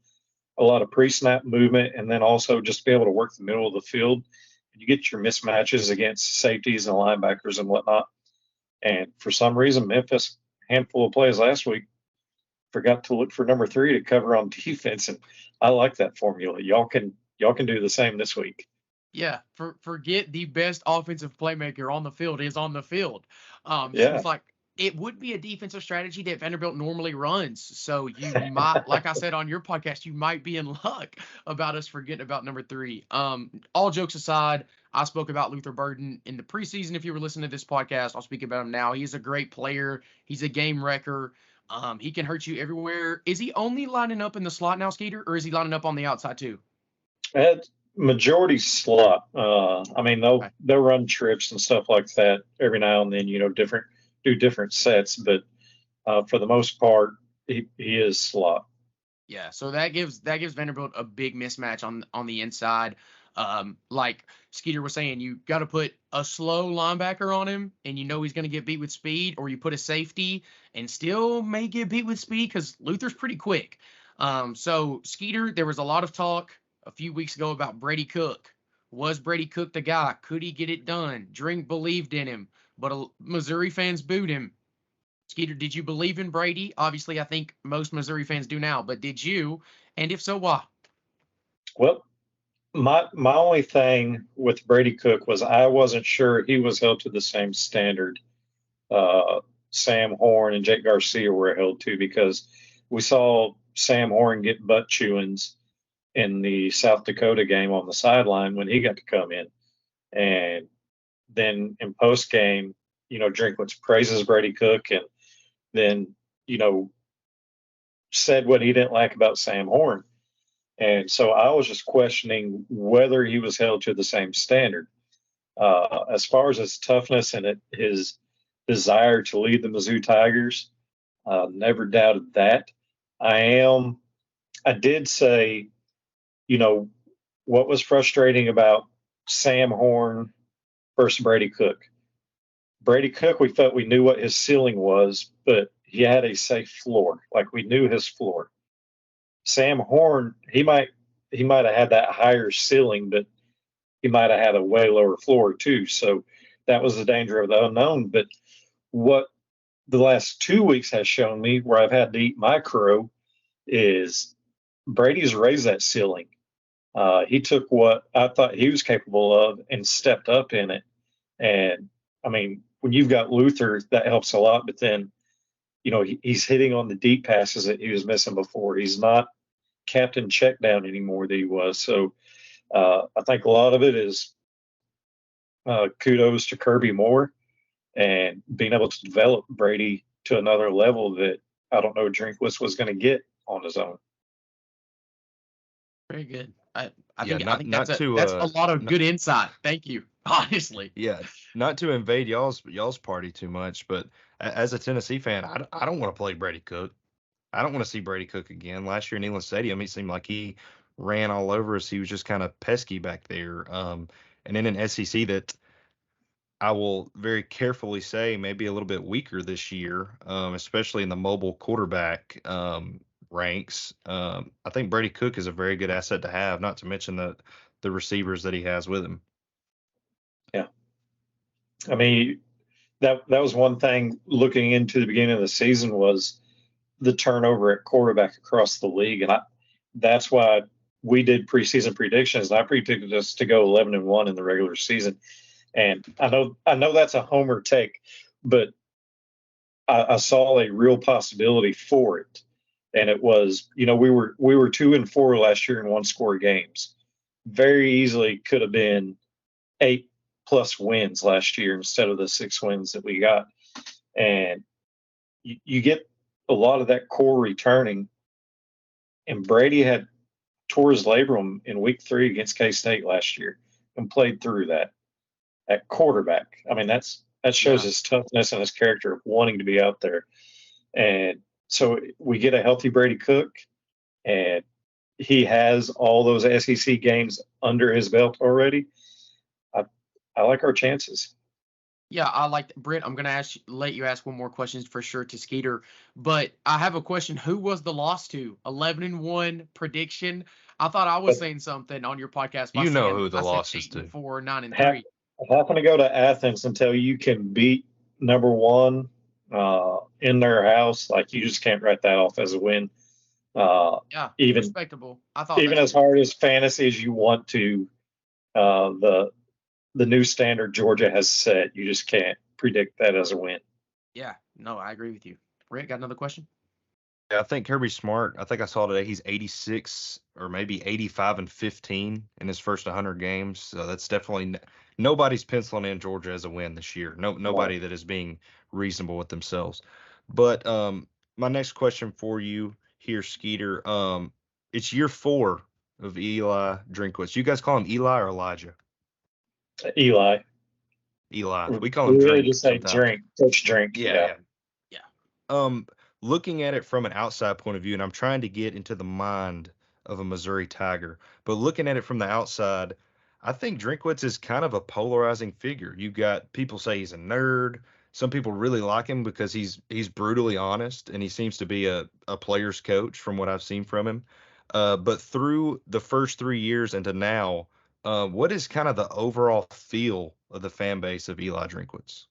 a lot of pre-snap movement, and then also just be able to work the middle of the field. You get your mismatches against safeties and linebackers and whatnot. And for some reason, Memphis, handful of plays last week, forgot to look for number 3 to cover on defense, and I like that formula. Y'all can do the same this week. Yeah, forget the best offensive playmaker on the field is on the field. Yeah. It's like it would be a defensive strategy that Vanderbilt normally runs. So you might, like I said on your podcast, you might be in luck about us forgetting about number 3. All jokes aside, I spoke about Luther Burden in the preseason. If you were listening to this podcast, I'll speak about him now. He's a great player. He's a game wrecker. He can hurt you everywhere. Is he only lining up in the slot now, Skeeter, or is he lining up on the outside too? Majority slot. They'll run trips and stuff like that every now and then. Do different sets, but for the most part, he is slot. Yeah, so that gives Vanderbilt a big mismatch on the inside. Like Skeeter was saying, you got to put a slow linebacker on him, and he's going to get beat with speed, or you put a safety and still may get beat with speed because Luther's pretty quick. So Skeeter, there was a lot of talk a few weeks ago about Brady Cook. Was Brady Cook the guy? Could he get it done? Drink believed in him, but Missouri fans booed him. Skeeter, did you believe in Brady? Obviously, I think most Missouri fans do now, but did you? And if so, why? Well, my only thing with Brady Cook was I wasn't sure he was held to the same standard Sam Horn and Jake Garcia were held to, because we saw Sam Horn get butt chewings in the South Dakota game on the sideline when he got to come in. And then in post game, Drinkwitz praises Brady Cook and then, said what he didn't like about Sam Horn. And so I was just questioning whether he was held to the same standard. As far as his toughness and his desire to lead the Mizzou Tigers, never doubted that. I did say, what was frustrating about Sam Horn versus Brady Cook. Brady Cook, we felt we knew what his ceiling was, but he had a safe floor. Like we knew his floor. Sam Horn, he might have had that higher ceiling, but he might have had a way lower floor too. So that was the danger of the unknown. But what the last 2 weeks has shown me where I've had to eat my crow is Brady's raised that ceiling. He took what I thought he was capable of and stepped up in it. And I mean, when you've got Luther, that helps a lot. But then, he's hitting on the deep passes that he was missing before. He's not captain check down anymore that he was. So I think a lot of it is kudos to Kirby Moore and being able to develop Brady to another level that I don't know Drinkwitz was going to get on his own. Very good. I Yeah, think that's a lot of good insight. Thank you. Honestly. Yeah, not to invade y'all's party too much, but as a Tennessee fan, I don't want to play Brady Cook. I don't want to see Brady Cook again. Last year in Neyland Stadium, it seemed like he ran all over us. He was just kind of pesky back there. And in an SEC that I will very carefully say maybe a little bit weaker this year, especially in the mobile quarterback ranks. I think Brady Cook is a very good asset to have, not to mention the receivers that he has with him. Yeah. I mean, that was one thing looking into the beginning of the season was the turnover at quarterback across the league. And that's why we did preseason predictions. I predicted us to go 11-1 in the regular season. And I know that's a homer take, but I saw a real possibility for it. And it was, we were 2-4 last year in 1-score games. Very easily could have been 8+ wins last year instead of the 6 wins that we got. And you get a lot of that core returning. And Brady had tore his labrum in week 3 against K-State last year and played through that at quarterback. I mean, that shows his toughness and his character of wanting to be out there. And so we get a healthy Brady Cook, and he has all those SEC games under his belt already. I like our chances. Yeah, I like that. Britt, I'm going to let you ask one more question for sure to Skeeter, but I have a question. Who was the loss to? 11-1 prediction. I thought I was saying something on your podcast. You know who the loss is to. 4, 9-3. Happen to go to Athens until you can beat number 1 in their house. Like, you just can't write that off as a win. Yeah, even respectable. I thought even as hard as fantasy as you want to, the new standard Georgia has set, you just can't predict that as a win. Yeah, no, I agree with you. Rick, got another question? Yeah, I think Kirby's smart. I think I saw today he's 86 or maybe 85-15 in his first 100 games. So that's definitely nobody's penciling in Georgia as a win this year. Nobody that is being reasonable with themselves. But my next question for you here, Skeeter, it's year 4 of Eli Drinkwitz. You guys call him Eli or Elijah? Eli. We call him we Drink. Really just say sometimes. Drink. Coach Drink. Yeah. Looking at it from an outside point of view, and I'm trying to get into the mind of a Missouri Tiger, but looking at it from the outside, I think Drinkwitz is kind of a polarizing figure. You've got people say he's a nerd. Some people really like him because he's brutally honest, and he seems to be a player's coach from what I've seen from him. But through the first 3 years and to now, what is kind of the overall feel of the fan base of Eli Drinkwitz?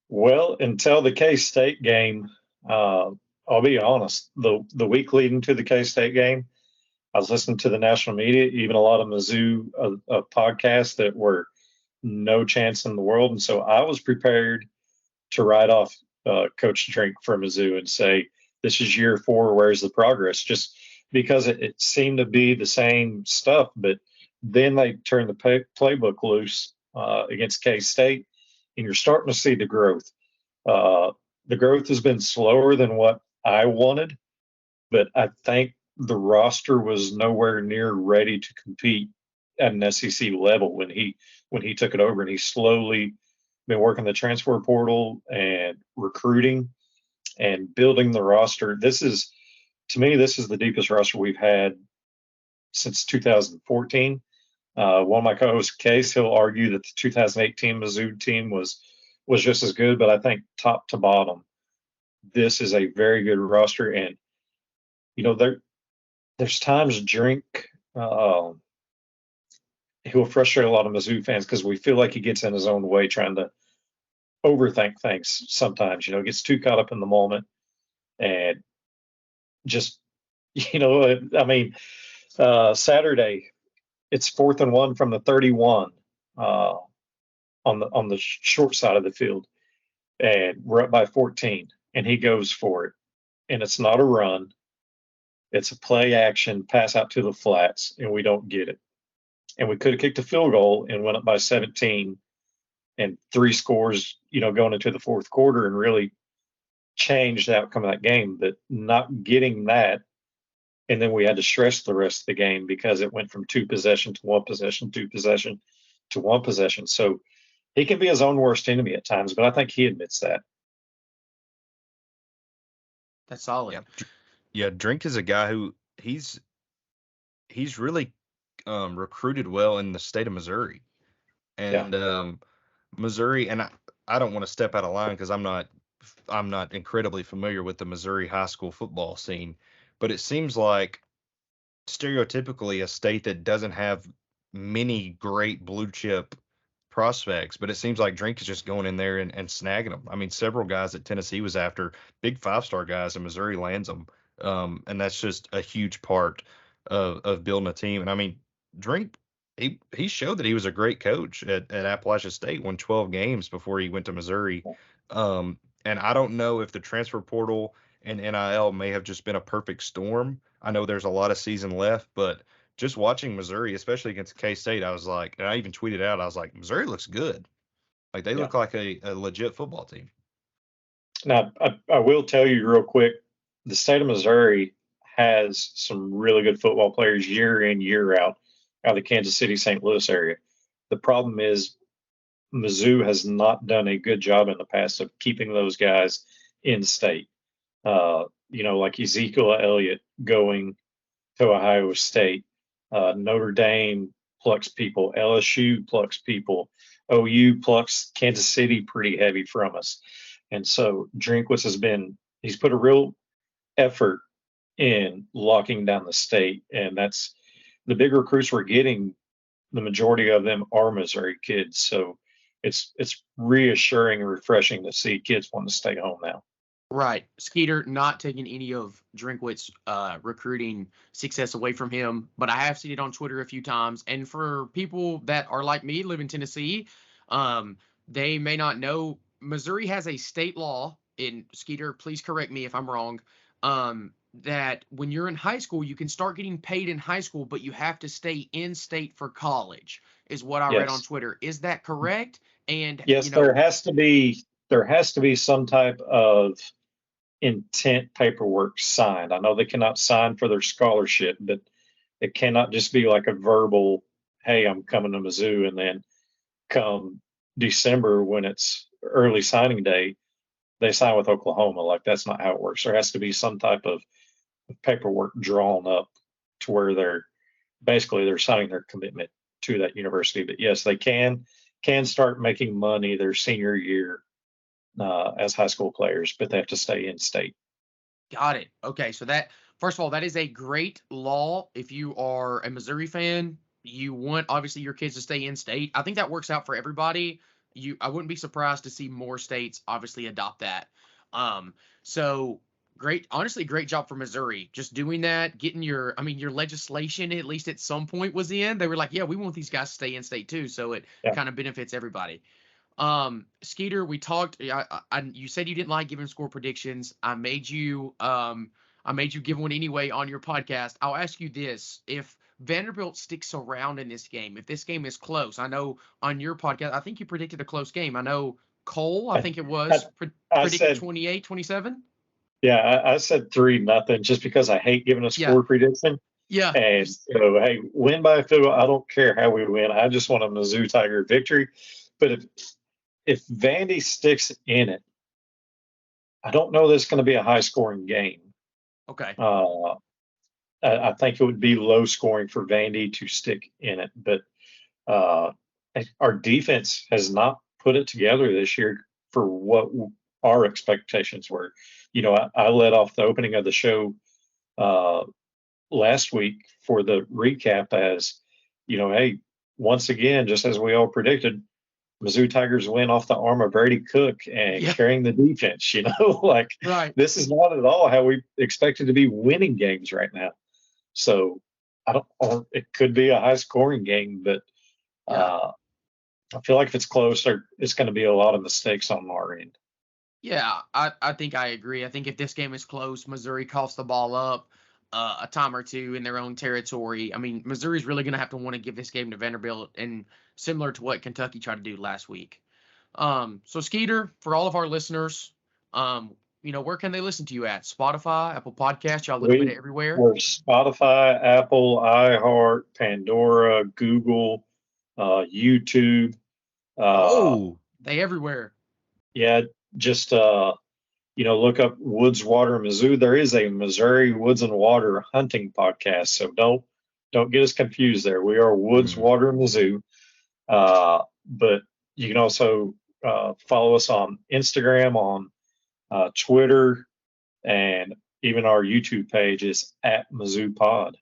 Well, until the K-State game, I'll be honest, the week leading to the K-State game, I was listening to the national media, even a lot of Mizzou podcasts that were no chance in the world. And so I was prepared to write off Coach Drink for Mizzou and say, this is year 4, where's the progress? Just because it seemed to be the same stuff. But then they turned the playbook loose against K-State, and you're starting to see the growth. The growth has been slower than what I wanted, but I think the roster was nowhere near ready to compete at an SEC level when he took it over, and he's slowly been working the transfer portal and recruiting and building the roster. To me, this is the deepest roster we've had since 2014. One of my co-hosts, Case, he'll argue that the 2018 Mizzou team was just as good, but I think top to bottom, this is a very good roster. And there's times Drink he will frustrate a lot of Mizzou fans because we feel like he gets in his own way trying to overthink things sometimes. Gets too caught up in the moment and just I mean, Saturday it's 4th and 1 from the 31 on the short side of the field, and we're up by 14, and he goes for it, and it's not a run, it's a play action pass out to the flats, and we don't get it, and we could have kicked a field goal and went up by 17 and 3 scores, going into the fourth quarter and really changed the outcome of that game, but not getting that. And then we had to stress the rest of the game because it went from 2 possession to 1 possession, 2 possession to 1 possession. So he can be his own worst enemy at times, but I think he admits that. That's solid. Yeah, Drink is a guy who he's really recruited well in the state of Missouri. And Missouri, and I don't want to step out of line because I'm not incredibly familiar with the Missouri high school football scene, but it seems like stereotypically a state that doesn't have many great blue chip prospects, but it seems like Drink is just going in there and snagging them. I mean, several guys that Tennessee was after, big 5-star guys, and Missouri lands them. And that's just a huge part of building a team. And I mean, Drink, he showed that he was a great coach at Appalachia State, won 12 games before he went to Missouri. And I don't know if the transfer portal and NIL may have just been a perfect storm. I know there's a lot of season left, but just watching Missouri, especially against K-State, I was like, and I even tweeted out, I was like, Missouri looks good. Like they look like a legit football team. Now, I will tell you real quick, the state of Missouri has some really good football players year in, year out of the Kansas City, St. Louis area. The problem is Mizzou has not done a good job in the past of keeping those guys in state. Like Ezekiel Elliott going to Ohio State. Notre Dame plucks people. LSU plucks people. OU plucks Kansas City pretty heavy from us. And so Drinkwitz he's put a real effort in locking down the state. And that's the big recruits we're getting. The majority of them are Missouri kids. So it's reassuring and refreshing to see kids want to stay home now. Right. Skeeter, not taking any of Drinkwitz's recruiting success away from him, but I have seen it on Twitter a few times. And for people that are like me, live in Tennessee, they may not know Missouri has a state law, and Skeeter, please correct me if I'm wrong, that when you're in high school, you can start getting paid in high school, but you have to stay in state for college, is what I read on Twitter. Is that correct? And yes, there has to be some type of intent paperwork signed. I know they cannot sign for their scholarship, but it cannot just be like a verbal, hey, I'm coming to Mizzou, and then come December when it's early signing day, they sign with Oklahoma. Like, that's not how it works. There has to be some type of paperwork drawn up to where they're signing their commitment to that university. But yes, they can start making money their senior year as high school players, but they have to stay in state. Got it. Okay, so that, first of all, that is a great law. If you are a Missouri fan, you want obviously your kids to stay in state. I think that works out for everybody. I wouldn't be surprised to see more states obviously adopt that. So great, honestly, great job for Missouri. Just doing that, getting your legislation at least at some point was in. They were like, yeah, we want these guys to stay in state too. So it kind of benefits everybody. Skeeter, we talked. You said you didn't like giving score predictions. I made you give one anyway on your podcast. I'll ask you this: if Vanderbilt sticks around in this game, if this game is close, I know on your podcast, I think you predicted a close game. I know Cole, I think it was predicted 28-27. Yeah, I said 3-0 just because I hate giving a score prediction. Yeah. And so, hey, win by a field goal. I don't care how we win. I just want a Mizzou Tiger victory. But if Vandy sticks in it, I don't know that it's going to be a high-scoring game. Okay. I think it would be low scoring for Vandy to stick in it. But our defense has not put it together this year for what our expectations were. I led off the opening of the show last week for the recap as, hey, once again, just as we all predicted, Mizzou Tigers win off the arm of Brady Cook and Yeah. carrying the defense. Like Right. this is not at all how we expected to be winning games right now. So I don't. It could be a high scoring game, but I feel like if it's close, it's going to be a lot of mistakes on our end. Yeah, I think I agree. I think if this game is close, Missouri coughs the ball up a time or two in their own territory. I mean, Missouri's really going to have to want to give this game to Vanderbilt, and similar to what Kentucky tried to do last week. So Skeeter, for all of our listeners, where can they listen to you at? Spotify, Apple Podcasts, y'all a little bit everywhere. We're Spotify, Apple, iHeart, Pandora, Google, YouTube. They everywhere. Yeah, just look up Woods, Water, Mizzou. There is a Missouri Woods and Water hunting podcast, so don't get us confused there. We are Woods, Water, Mizzou, but you can also follow us on Instagram, on Twitter, and even our YouTube page is at Mizzou Pod.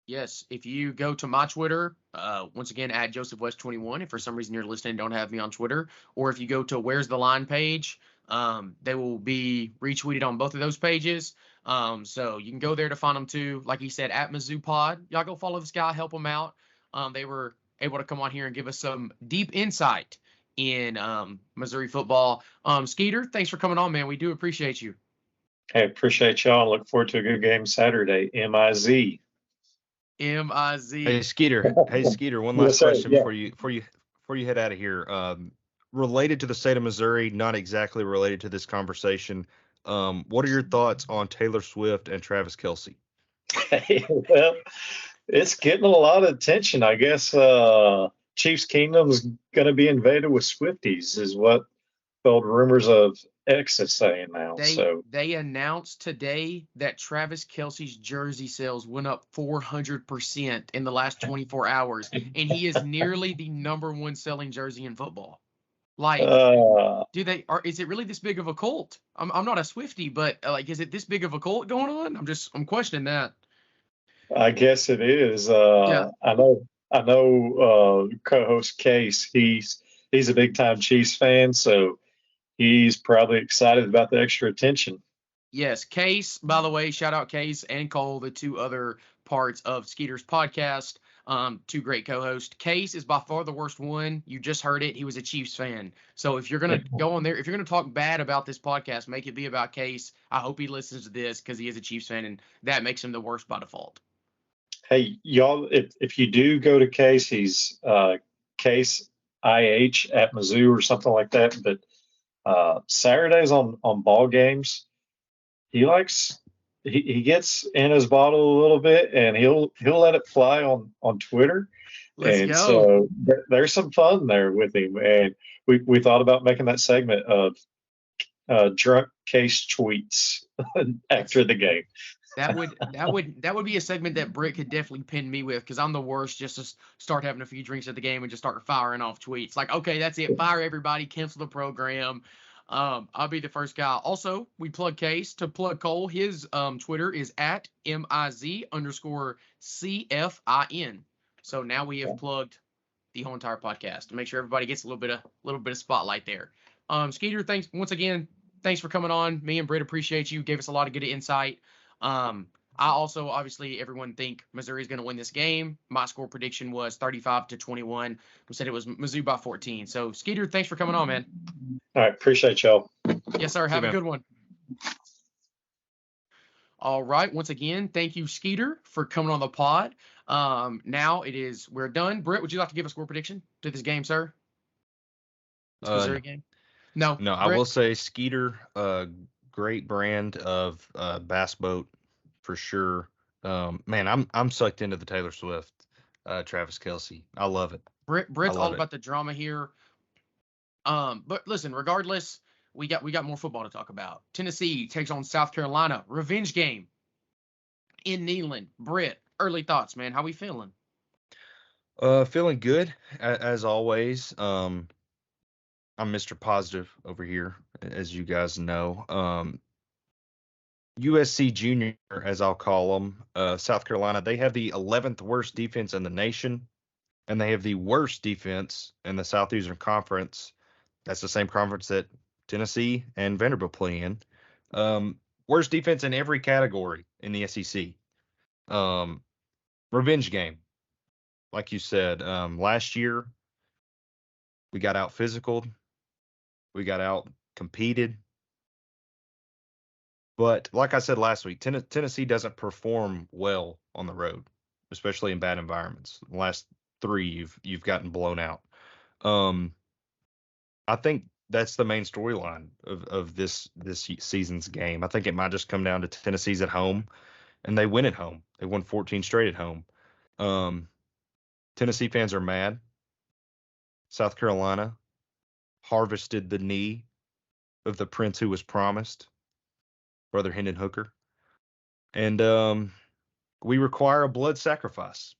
Yes, if you go to my Twitter, once again at JosephWest21, if for some reason you're listening and don't have me on Twitter, or if you go to Where's the Line page, they will be retweeted on both of those pages. So you can go there to find them too. Like he said, at Mizzou Pod, y'all go follow this guy, help him out. They were able to come on here and give us some deep insight in Missouri football. Skeeter, thanks for coming on, man. We do appreciate you. Hey, appreciate y'all and look forward to a good game Saturday. MIZ. MIZ. Hey Skeeter. One last question before you head out of here. Related to the state of Missouri, not exactly related to this conversation. What are your thoughts on Taylor Swift and Travis Kelce? Well, it's getting a lot of attention. I guess Chiefs Kingdom's going to be invaded with Swifties, is what old rumors of X is saying now. They announced today that Travis Kelce's jersey sales went up 400% in the last 24 hours, and he is nearly the number one selling jersey in football. Like, is it really this big of a cult? I'm not a Swiftie, but is it this big of a cult going on? I'm questioning that. I guess it is. I know co-host Case, he's a big time Chiefs fan, so he's probably excited about the extra attention. Yes, Case, by the way, shout out Case and Cole, the two other parts of Skeeter's podcast. Two great co-hosts. Case is by far the worst one. You just heard it. He was a Chiefs fan. So if you're going to go on there, if you're going to talk bad about this podcast, make it be about Case. I hope he listens to this because he is a Chiefs fan, and that makes him the worst by default. Hey, y'all, if you do go to Case, he's Case IH at Mizzou or something like that. But Saturdays on ball games, he gets in his bottle a little bit and he'll let it fly on Twitter. Let's go. So there's some fun there with him. And we thought about making that segment of drunk Case tweets after the game. That would be a segment that Britt could definitely pin me with, because I'm the worst just to start having a few drinks at the game and just start firing off tweets. Like, okay, that's it. Fire everybody. Cancel the program. I'll be the first guy. Also, we plug Case to plug Cole. His Twitter is at MIZ_CFIN. So now we have plugged the whole entire podcast to make sure everybody gets a little bit of spotlight there. Skeeter, thanks once again. Thanks for coming on. Me and Britt appreciate you. Gave us a lot of good insight. I also, obviously, everyone think Missouri is going to win this game. My score prediction was 35-21. We said it was Mizzou by 14. So, Skeeter, thanks for coming on, man. All right. Appreciate y'all. Yes, sir. Have a good one. All right. Once again, thank you, Skeeter, for coming on the pod. Now we're done. Britt, would you like to give a score prediction to this game, sir? This Missouri game? No. No, I will say Skeeter, great brand of bass boat for sure. Man, I'm sucked into the Taylor Swift, Travis Kelce. I love it. Britt's all about the drama here. But listen, regardless, we got more football to talk about. Tennessee takes on South Carolina, revenge game in Neyland. Britt, early thoughts, man. How we feeling? Feeling good as always. I'm Mr. Positive over here, as you guys know. USC Junior, as I'll call them, South Carolina, they have the 11th worst defense in the nation. and they have the worst defense in the Southeastern Conference. That's the same conference that Tennessee and Vanderbilt play in. Worst defense in every category in the SEC. Revenge game, like you said. Last year we got out physical, we got out competed. But like I said last week, Tennessee doesn't perform well on the road, especially in bad environments. The last three, you've gotten blown out. Um, I think that's the main storyline of this season's game. I think it might just come down to Tennessee's at home, and they win at home. They won 14 straight at home. Um, Tennessee fans are mad. South Carolina harvested the knee of the prince who was promised, Brother Hendon Hooker, and we require a blood sacrifice.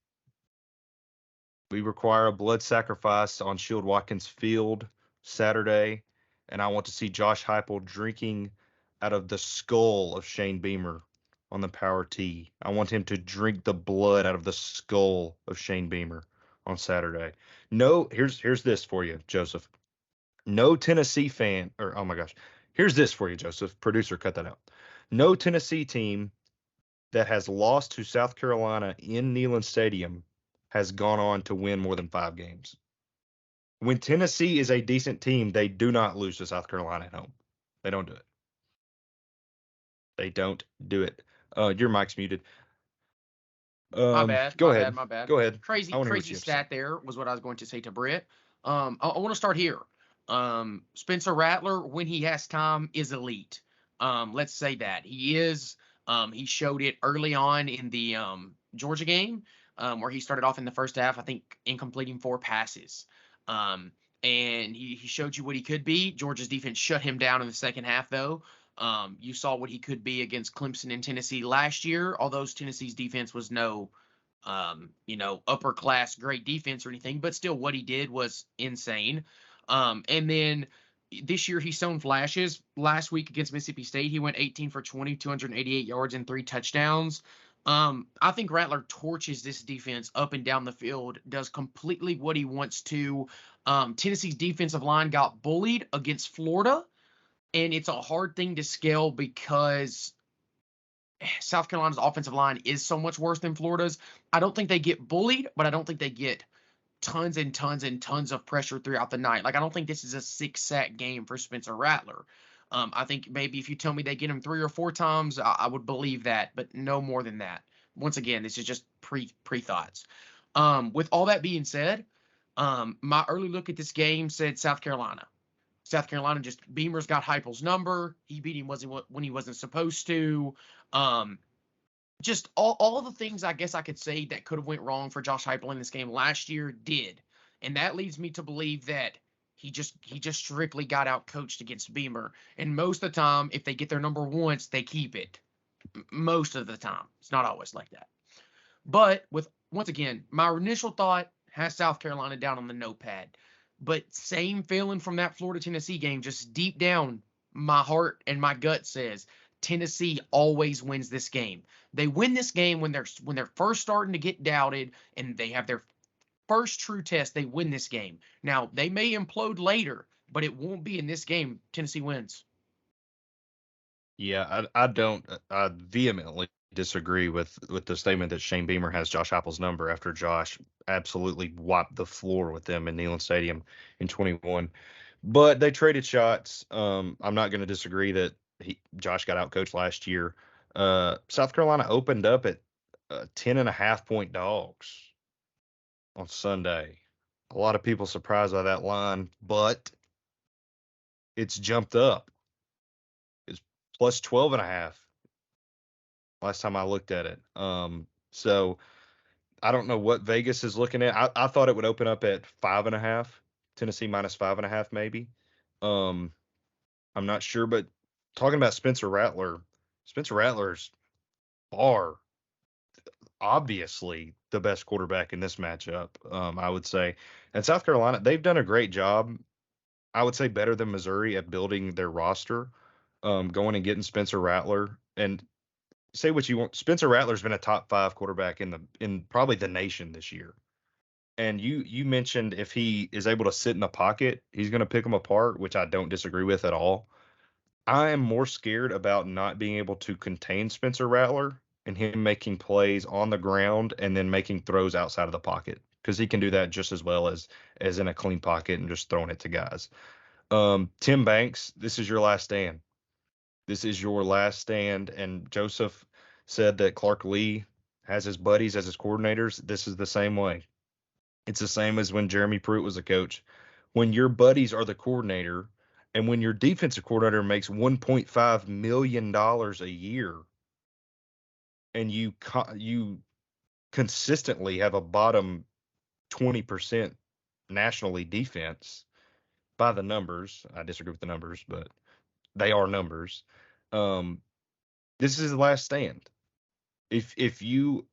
We require a blood sacrifice on Shield Watkins Field Saturday, and I want to see Josh Heupel drinking out of the skull of Shane Beamer on the power tee. I want him to drink the blood out of the skull of Shane Beamer on Saturday. No, here's this for you, Joseph. No Tennessee fan, or oh my gosh, here's this for you, Joseph. Producer, cut that out. No Tennessee team that has lost to South Carolina in Neyland Stadium has gone on to win more than 5 games. When Tennessee is a decent team, they do not lose to South Carolina at home. They don't do it. They don't do it. Your mic's muted. My bad. Go My ahead. bad. My bad. Go ahead. Crazy, I want to hear what crazy you have to say. stat there was what I was going to say to Britt. I want to start here. Spencer Rattler, when he has time, is elite. Let's say that he is. He showed it early on in the Georgia game, where he started off in the first half, I think, incompleting 4 passes. And he showed you what he could be. Georgia's defense shut him down in the second half, though. You saw what he could be against Clemson and Tennessee last year, although Tennessee's defense was no, upper class great defense or anything, but still what he did was insane. And then this year he's shown flashes. Last week against Mississippi State, he went 18 for 20, 288 yards and 3 touchdowns. I think Rattler torches this defense up and down the field, does completely what he wants to. Tennessee's defensive line got bullied against Florida, and it's a hard thing to scale because South Carolina's offensive line is so much worse than Florida's. I don't think they get bullied, but I don't think they get tons and tons and tons of pressure throughout the night. Like, I don't think this is a 6-sack game for Spencer Rattler. I think maybe if you tell me they get him 3 or 4 times, I would believe that, but no more than that. Once again, this is just pre-thoughts. With all that being said, my early look at this game said South Carolina. South Carolina, just Beamer's got Heupel's number. He beat him when he wasn't supposed to. Just all the things I guess I could say that could have went wrong for Josh Heupel in this game last year did. And that leads me to believe that he just strictly got out coached against Beamer. And most of the time, if they get their number once, they keep it. Most of the time. It's not always like that. But once again, my initial thought has South Carolina down on the notepad. But same feeling from that Florida-Tennessee game, just deep down, my heart and my gut says Tennessee always wins this game. They win this game when they're first starting to get doubted and they have their first true test. They win this game. Now, they may implode later, but it won't be in this game. Tennessee wins. Yeah, I vehemently disagree with the statement that Shane Beamer has Josh Heupel's number after Josh absolutely wiped the floor with them in Neyland Stadium in 21. But they traded shots. I'm not going to disagree that Josh got out coached last year. South Carolina opened up at 10.5-point dogs on Sunday. A lot of people surprised by that line, but it's jumped up. It's plus 12.5 last time I looked at it. So I don't know what Vegas is looking at. I thought it would open up at 5.5, Tennessee minus 5.5 maybe. I'm not sure, but talking about Spencer Rattler's far obviously the best quarterback in this matchup, I would say. And South Carolina, they've done a great job, I would say better than Missouri at building their roster, going and getting Spencer Rattler. And say what you want, Spencer Rattler's been a top 5 quarterback in probably the nation this year. And you mentioned if he is able to sit in the pocket, he's going to pick them apart, which I don't disagree with at all. I am more scared about not being able to contain Spencer Rattler and him making plays on the ground and then making throws outside of the pocket because he can do that just as well as in a clean pocket and just throwing it to guys. Tim Banks, this is your last stand. This is your last stand. And Joseph said that Clark Lee has his buddies as his coordinators. This is the same way. It's the same as when Jeremy Pruitt was a coach. When your buddies are the coordinator, and when your defensive coordinator makes $1.5 million a year, and you consistently have a bottom 20% nationally defense by the numbers. I disagree with the numbers, but they are numbers. Um, this is the last stand. If you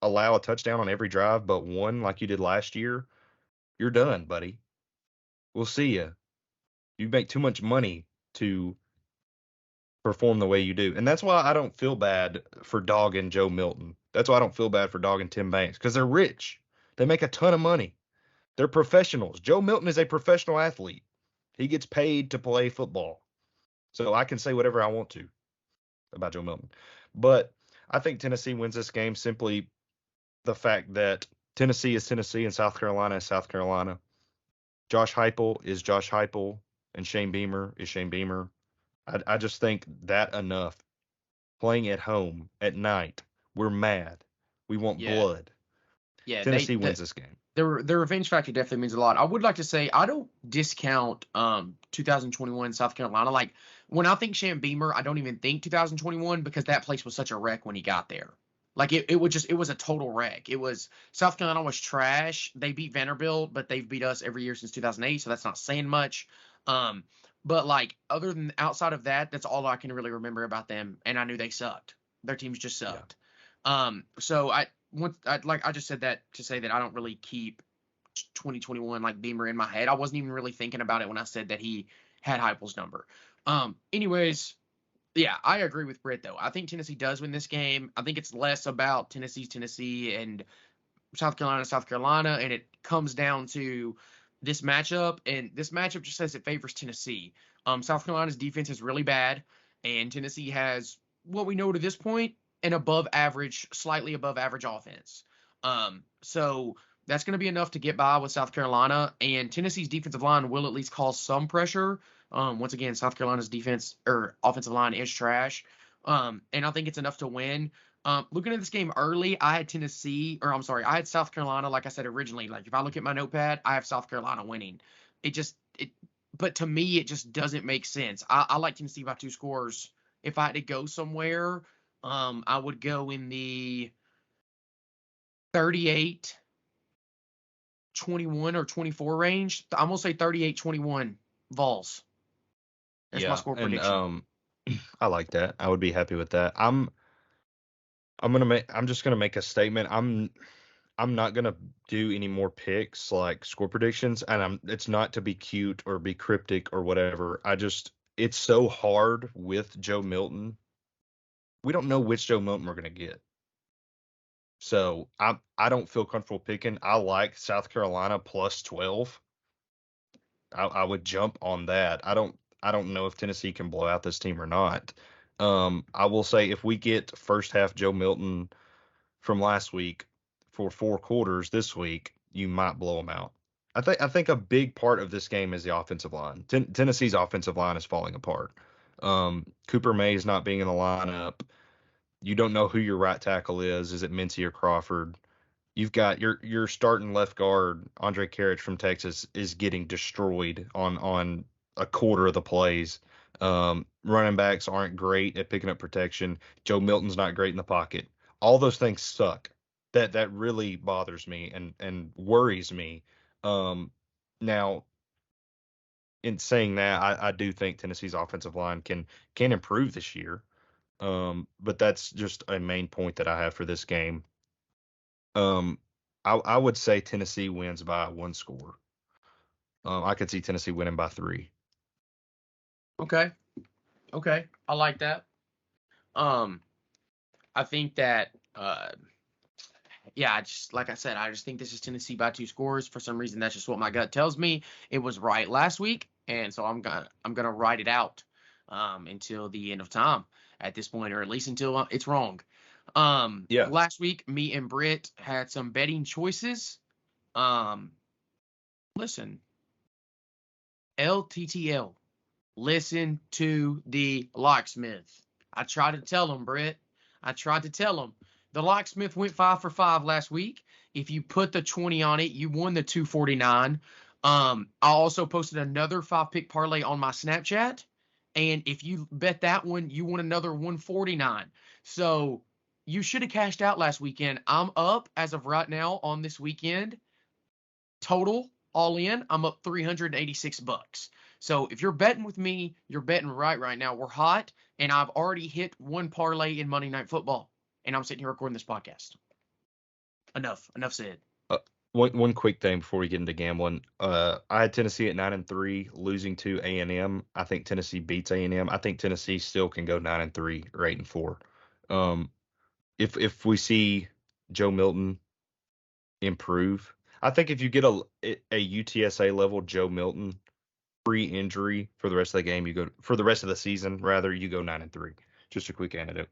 allow a touchdown on every drive but one like you did last year, you're done, buddy. We'll see you. You make too much money to perform the way you do. And that's why I don't feel bad for dogging Joe Milton. That's why I don't feel bad for dogging Tim Banks because they're rich. They make a ton of money. They're professionals. Joe Milton is a professional athlete. He gets paid to play football. So I can say whatever I want to about Joe Milton. But I think Tennessee wins this game simply the fact that Tennessee is Tennessee and South Carolina is South Carolina. Josh Heupel is Josh Heupel and Shane Beamer is Shane Beamer. I just think that enough. Playing at home at night, we're mad. We want Yeah, blood. yeah. Tennessee wins this game. The revenge factor definitely means a lot. I would like to say I don't discount 2021 South Carolina. Like when I think Shane Beamer, I don't even think 2021 because that place was such a wreck when he got there. Like it was a total wreck. It was South Carolina was trash. They beat Vanderbilt, but they've beat us every year since 2008, so that's not saying much. Um, but like other than outside of that, that's all I can really remember about them. And I knew they sucked. Their teams just Yeah. sucked. So I just said that to say that I don't really keep 2021 like Beamer in my head. I wasn't even really thinking about it when I said that he had Heupel's number. Anyways, yeah, I agree with Britt though. I think Tennessee does win this game. I think it's less about Tennessee's Tennessee and South Carolina, and it comes down to this matchup, and this matchup just says it favors Tennessee. South Carolina's defense is really bad, and Tennessee has what we know to this point an above average, slightly above average offense. So that's going to be enough to get by with South Carolina, and Tennessee's defensive line will at least cause some pressure. Once again, South Carolina's defense or offensive line is trash, and I think it's enough to win. Looking at this game early, I had I had South Carolina. Like I said originally, like if I look at my notepad, I have South Carolina winning. But to me, it just doesn't make sense. I like Tennessee by 2 scores. If I had to go somewhere, I would go in the 38-21 or 24 range. I'm gonna say 38-21 Vols. That's my Yeah, score and prediction. I like that. I would be happy with that. I'm just gonna make a statement. I'm not gonna do any more picks like score predictions, and it's not to be cute or be cryptic or whatever. It's so hard with Joe Milton. We don't know which Joe Milton we're gonna get. So I don't feel comfortable picking. I like South Carolina plus 12. I would jump on that. I don't know if Tennessee can blow out this team or not. I will say if we get first half Joe Milton from last week for 4 quarters this week, you might blow them out. I think a big part of this game is the offensive line. Tennessee's offensive line is falling apart. Cooper Mays not being in the lineup. You don't know who your right tackle is. Is it Mincy or Crawford? You've got your starting left guard, Andre Carriage from Texas, is getting destroyed on a quarter of the plays. Running backs aren't great at picking up protection. Joe Milton's not great in the pocket. All those things suck. That really bothers me and worries me. Now, in saying that, I do think Tennessee's offensive line can improve this year. But that's just a main point that I have for this game. Um, I would say Tennessee wins by 1 score. I could see Tennessee winning by 3. Okay, I like that. Um, I think that Yeah, like I said, I just think this is Tennessee by 2 scores. For some reason, that's just what my gut tells me. It was right last week, and so I'm gonna ride it out until the end of time at this point, or at least until it's wrong. Yeah. Last week, me and Britt had some betting choices. Um, Listen, LTTL, listen to the locksmith. I tried to tell him, Britt. I tried to tell him. The locksmith went 5 for 5 last week. If you put the 20 on it, you won the 249. I also posted another 5-pick parlay on my Snapchat. And if you bet that one, you won another 149. So you should have cashed out last weekend. I'm up as of right now on this weekend. Total all in, I'm up $386. So if you're betting with me, you're betting right now. We're hot, and I've already hit one parlay in Monday Night Football, and I'm sitting here recording this podcast. Enough said. One quick thing before we get into gambling. I had Tennessee at 9-3, losing to A&M. I think Tennessee beats A&M. I think Tennessee still can go 9-3 or 8-4. If we see Joe Milton improve, I think if you get a UTSA level Joe Milton pre-injury for the rest of the game, you go for the rest of the season. Rather, you go 9-3. Just a quick anecdote.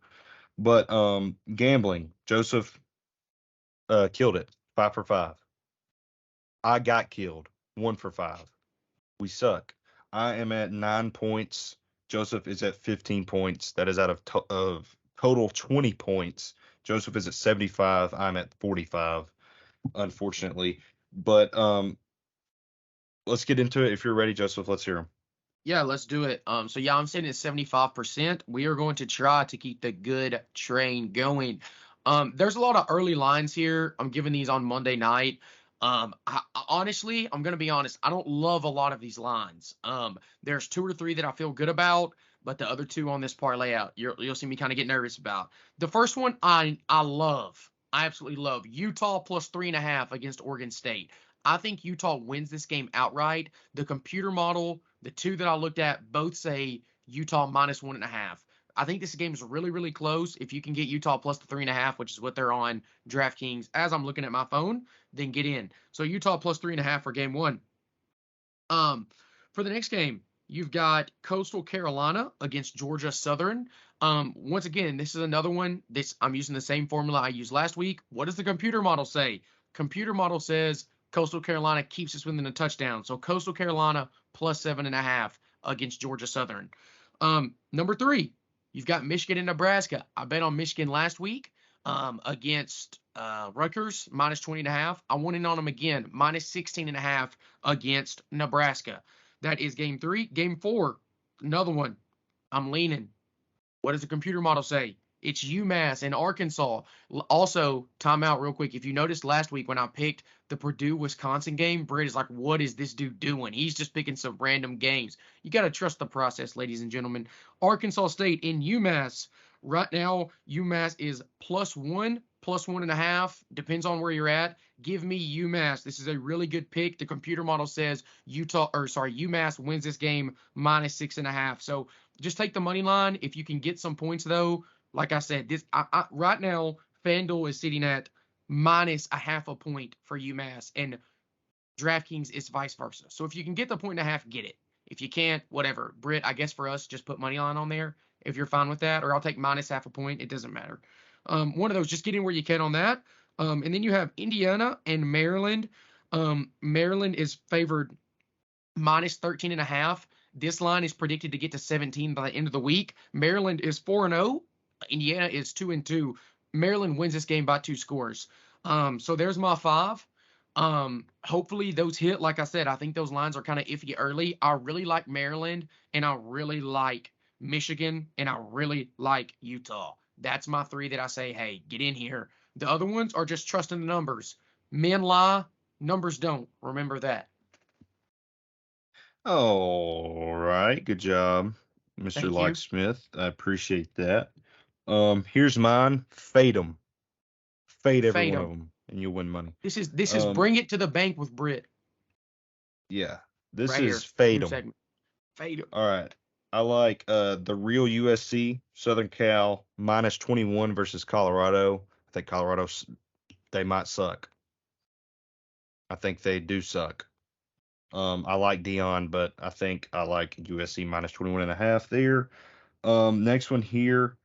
But gambling, Joseph killed it. 5 for 5. I got killed. 1 for 5. We suck. I am at 9 points. Joseph is at 15 points. That is out of total 20 points. Joseph is at 75. I'm at 45, unfortunately. But let's get into it. If you're ready, Joseph, let's hear him. Yeah, let's do it. So yeah, I'm sitting at 75%. We are going to try to keep the good train going. There's a lot of early lines here. I'm giving these on Monday night. Honestly, I'm gonna be honest. I don't love a lot of these lines. There's 2 or 3 that I feel good about, but the other 2 on this parlay out, you'll see me kind of get nervous about. The first one, I love. I absolutely love Utah plus 3.5 against Oregon State. I think Utah wins this game outright. The computer model, the 2 that I looked at, both say Utah minus 1.5. I think this game is really close. If you can get Utah plus the 3.5, which is what they're on DraftKings, as I'm looking at my phone, then get in. So Utah plus 3.5 for game 1. For the next game, you've got Coastal Carolina against Georgia Southern. Once again, this is another one. I'm using the same formula I used last week. What does the computer model say? Computer model says Coastal Carolina keeps us within a touchdown. So Coastal Carolina plus 7.5 against Georgia Southern. Number 3, you've got Michigan and Nebraska. I bet on Michigan last week against Rutgers, minus 20.5. I went in on them again, minus 16.5 against Nebraska. That is game 3. Game 4, another one. I'm leaning. What does the computer model say? It's UMass and Arkansas. Also, timeout real quick. If you noticed last week when I picked the Purdue-Wisconsin game, Britt is like, what is this dude doing? He's just picking some random games. You got to trust the process, ladies and gentlemen. Arkansas State in UMass. Right now, UMass is +1, +1.5. Depends on where you're at. Give me UMass. This is a really good pick. The computer model says UMass wins this game minus 6.5. So just take the money line. If you can get some points, though, like I said, right now, FanDuel is sitting at minus 0.5 point for UMass, and DraftKings is vice versa. So if you can get the 1.5, get it. If you can't, whatever. Britt, I guess for us, just put money line on there if you're fine with that, or I'll take minus 0.5 point. It doesn't matter. One of those, just get in where you can on that. And then you have Indiana and Maryland. Maryland is favored minus 13.5. This line is predicted to get to 17 by the end of the week. Maryland is 4-0. Indiana is 2-2. Maryland wins this game by 2 scores. So there's my 5. Hopefully those hit. Like I said, I think those lines are kind of iffy early. I really like Maryland, and I really like Michigan, and I really like Utah. That's my 3 that I say, hey, get in here. The other ones are just trusting the numbers. Men lie, numbers don't. Remember that. All right. Good job, Mr. Thank you. Locksmith. I appreciate that. Here's mine. Fade them. Fade every Fade one 'em. of them, and you'll win money. This is bring it to the bank with Britt. Yeah. This Right is here. fade New them. segment. Fade 'em. All right. I like the real USC, Southern Cal, minus 21 versus Colorado. I think Colorado's they might suck. I think they do suck. I like Dion, but I think I like USC minus 21.5 there. Next one here,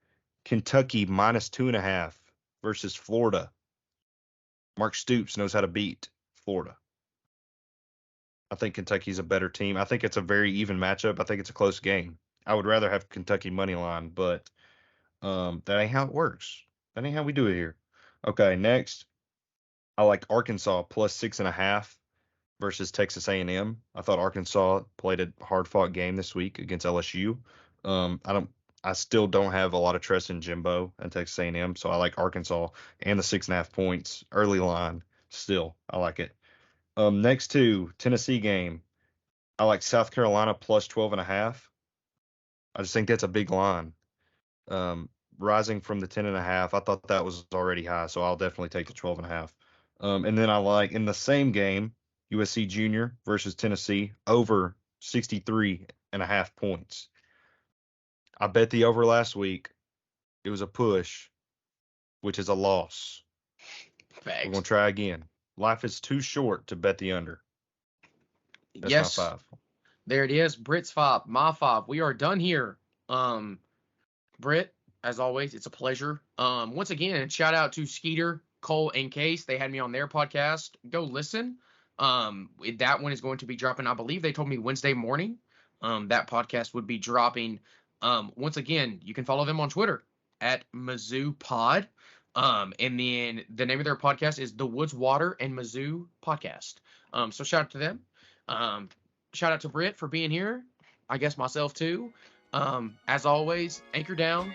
Kentucky minus 2.5 versus Florida. Mark Stoops knows how to beat Florida. I think Kentucky's a better team. I think it's a very even matchup. I think it's a close game. I would rather have Kentucky money line, but that ain't how it works. That ain't how we do it here. Okay, next, I like Arkansas plus 6.5 versus Texas A&M. I thought Arkansas played a hard-fought game this week against LSU. I still don't have a lot of trust in Jimbo and Texas A&M, so I like Arkansas and the 6.5 points early line. Still, I like it. Next two, Tennessee game. I like South Carolina plus 12.5. I just think that's a big line. Rising from the 10.5, I thought that was already high, so I'll definitely take the 12.5. And then I like in the same game, USC Junior versus Tennessee over 63.5 points. I bet the over last week. It was a push, which is a loss. Facts. We're going to try again. Life is too short to bet the under. That's yes. my 5. There it is. Britt's 5, my 5. We are done here. Britt, as always, it's a pleasure. Once again, shout out to Skeeter, Cole, and Case. They had me on their podcast. Go listen. That one is going to be dropping, I believe they told me Wednesday morning. That podcast would be dropping. Once again, you can follow them on Twitter at Mizzou Pod. And then the name of their podcast is the Woods, Water, and Mizzou Podcast. So shout out to them. Shout out to Britt for being here. I guess myself too. As always, anchor down.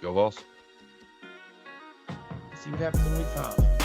Go Vols. See what happens in week 5.